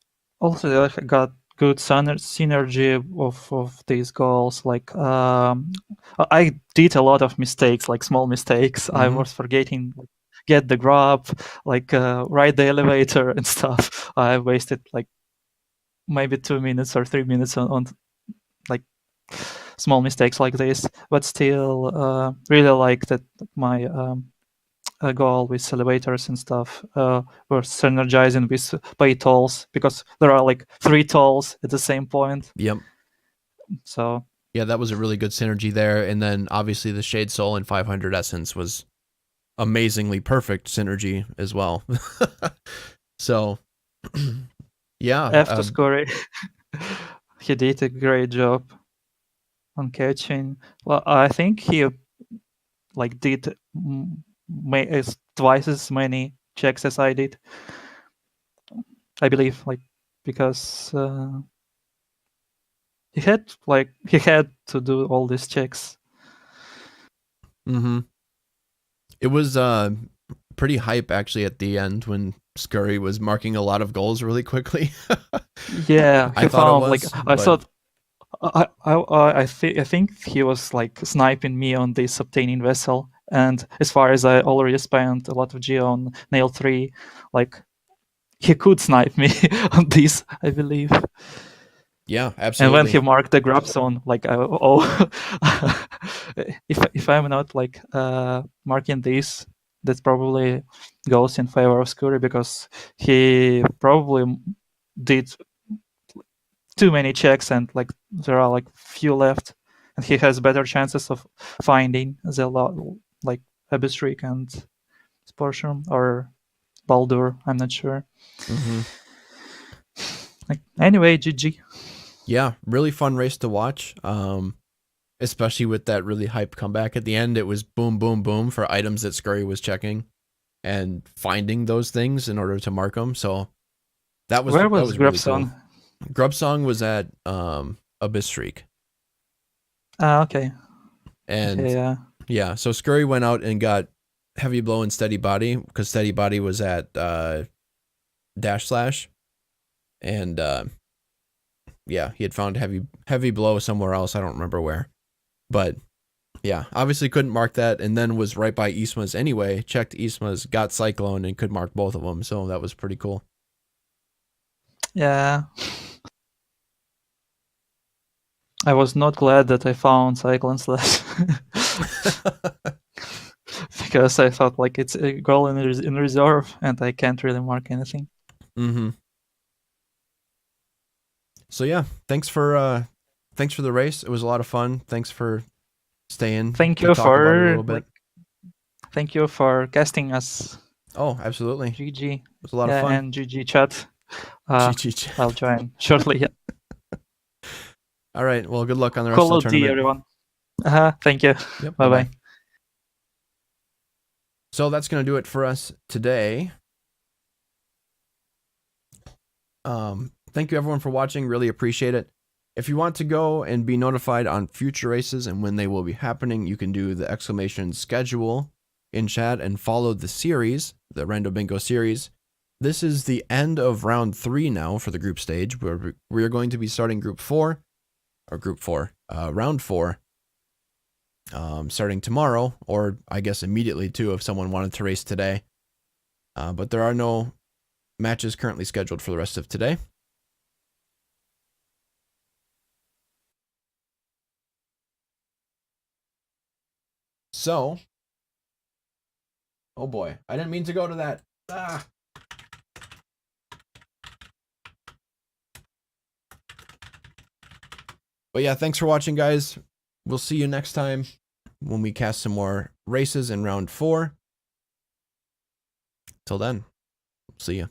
Speaker 2: Also, I got good synergy of these goals. I did a lot of mistakes, small mistakes. I
Speaker 1: mm-hmm.
Speaker 2: was forgetting get the grab, ride the elevator and stuff. I wasted maybe 2 minutes or 3 minutes on like small mistakes like this, but still really like that my goal with elevators and stuff. We're synergizing with pay tolls because there are like 3 tolls at the same point.
Speaker 1: Yep.
Speaker 2: So
Speaker 1: yeah, that was a really good synergy there. And then obviously the Shade Soul and 500 Essence was amazingly perfect synergy as well. So, yeah.
Speaker 2: after Skurry, he did a great job on catching. Well, I think he like did twice as many checks as I did. I believe, like, because he had to do all these checks.
Speaker 1: Mm-hmm. It was pretty hype actually at the end when Skurry was marking a lot of goals really quickly.
Speaker 2: Yeah,
Speaker 1: I thought it was,
Speaker 2: I thought I think he was like sniping me on this obtaining vessel, and as far as I already spent a lot of geo on nail 3, like he could snipe me on this, I believe.
Speaker 1: Yeah,
Speaker 2: And
Speaker 1: absolutely.
Speaker 2: when he marked the grab zone, like if I'm not like marking this, that probably goes in favor of Skurry because he probably did too many checks and like there are like few left, and he has better chances of finding the like Abyssric and Sportium or Baldur. I'm not sure.
Speaker 1: Mm-hmm.
Speaker 2: Like, anyway, GG.
Speaker 1: Yeah, really fun race to watch. Especially with that really hype comeback at the end. It was boom, boom, boom for items that Skurry was checking and finding those things in order to mark them. So that was
Speaker 2: Where was
Speaker 1: that was really
Speaker 2: Grubsong?
Speaker 1: cool. Grubsong was at Abyssric.
Speaker 2: Okay.
Speaker 1: And
Speaker 2: yeah.
Speaker 1: So Skurry went out and got Heavy Blow and Steady Body because Steady Body was at Dash Slash. And yeah, he had found heavy Blow somewhere else. I don't remember where. But yeah, obviously couldn't mark that, and then was right by Isma's anyway. Checked Isma's, got Cyclone, and could mark both of them. So that was pretty cool.
Speaker 2: Yeah. I was not glad that I found Cyclone Slash. Because I thought like it's a goal in reserve and I can't really mark anything.
Speaker 1: Mm-hmm. So yeah, thanks for the race. It was a lot of fun. Thanks for staying.
Speaker 2: Thank
Speaker 1: to
Speaker 2: you
Speaker 1: talk about it a little bit.
Speaker 2: like, thank you for casting us.
Speaker 1: Oh, absolutely.
Speaker 2: GG.
Speaker 1: It was a lot of fun.
Speaker 2: And GG chat.
Speaker 1: GG chat.
Speaker 2: I'll join shortly. Yeah.
Speaker 1: All right. Well, good luck on the rest of the tournament.
Speaker 2: everyone. Thank you.
Speaker 1: Yep,
Speaker 2: Bye-bye.
Speaker 1: So that's going to do it for us today. Thank you everyone for watching. Really appreciate it. If you want to go and be notified on future races and when they will be happening, you can do the exclamation schedule in chat and follow the series, the Rando Bingo series. This is the end of round 3 now for the group stage, where we are going to be starting round 4, starting tomorrow, or I guess immediately too if someone wanted to race today. But there are no matches currently scheduled for the rest of today. So, oh boy, I didn't mean to go to that. But yeah, thanks for watching, guys. We'll see you next time when we cast some more races in round 4. Till then, see ya.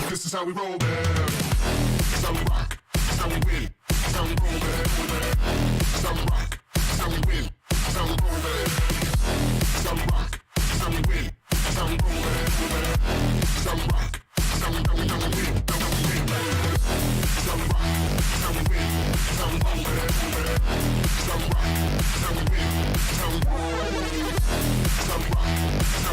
Speaker 3: This is how we roll, man. Some rock, some win, some roll, man. Some rock, some win, some roll, man. Some rock, some win, some roll, man. Some rock, some win, some win. Some rock, some win, some roll, man. Some rock, some win, some roll. Some rock, some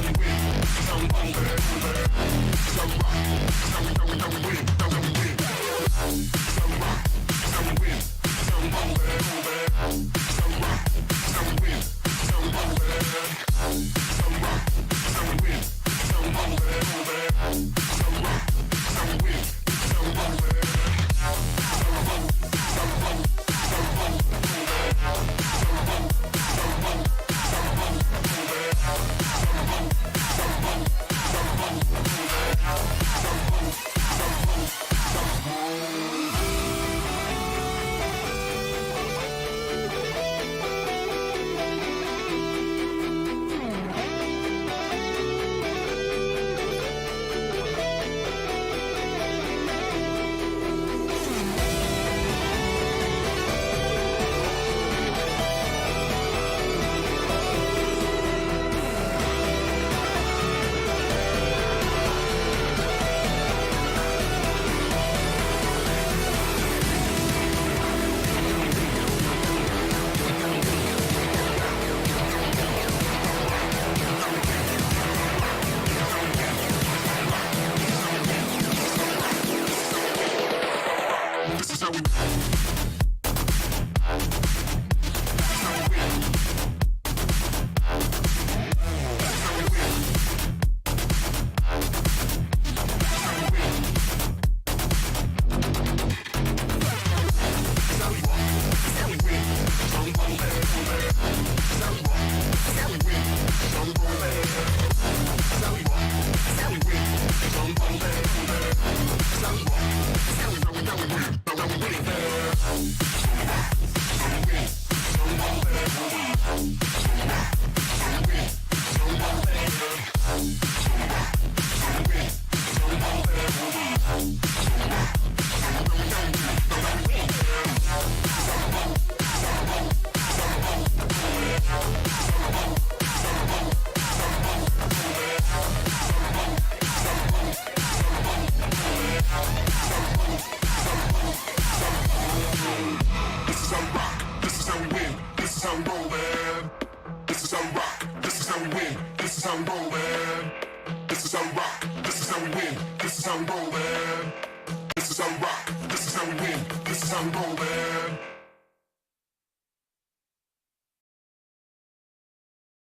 Speaker 3: This is how we rock. This is how we win. This is how we roll, man.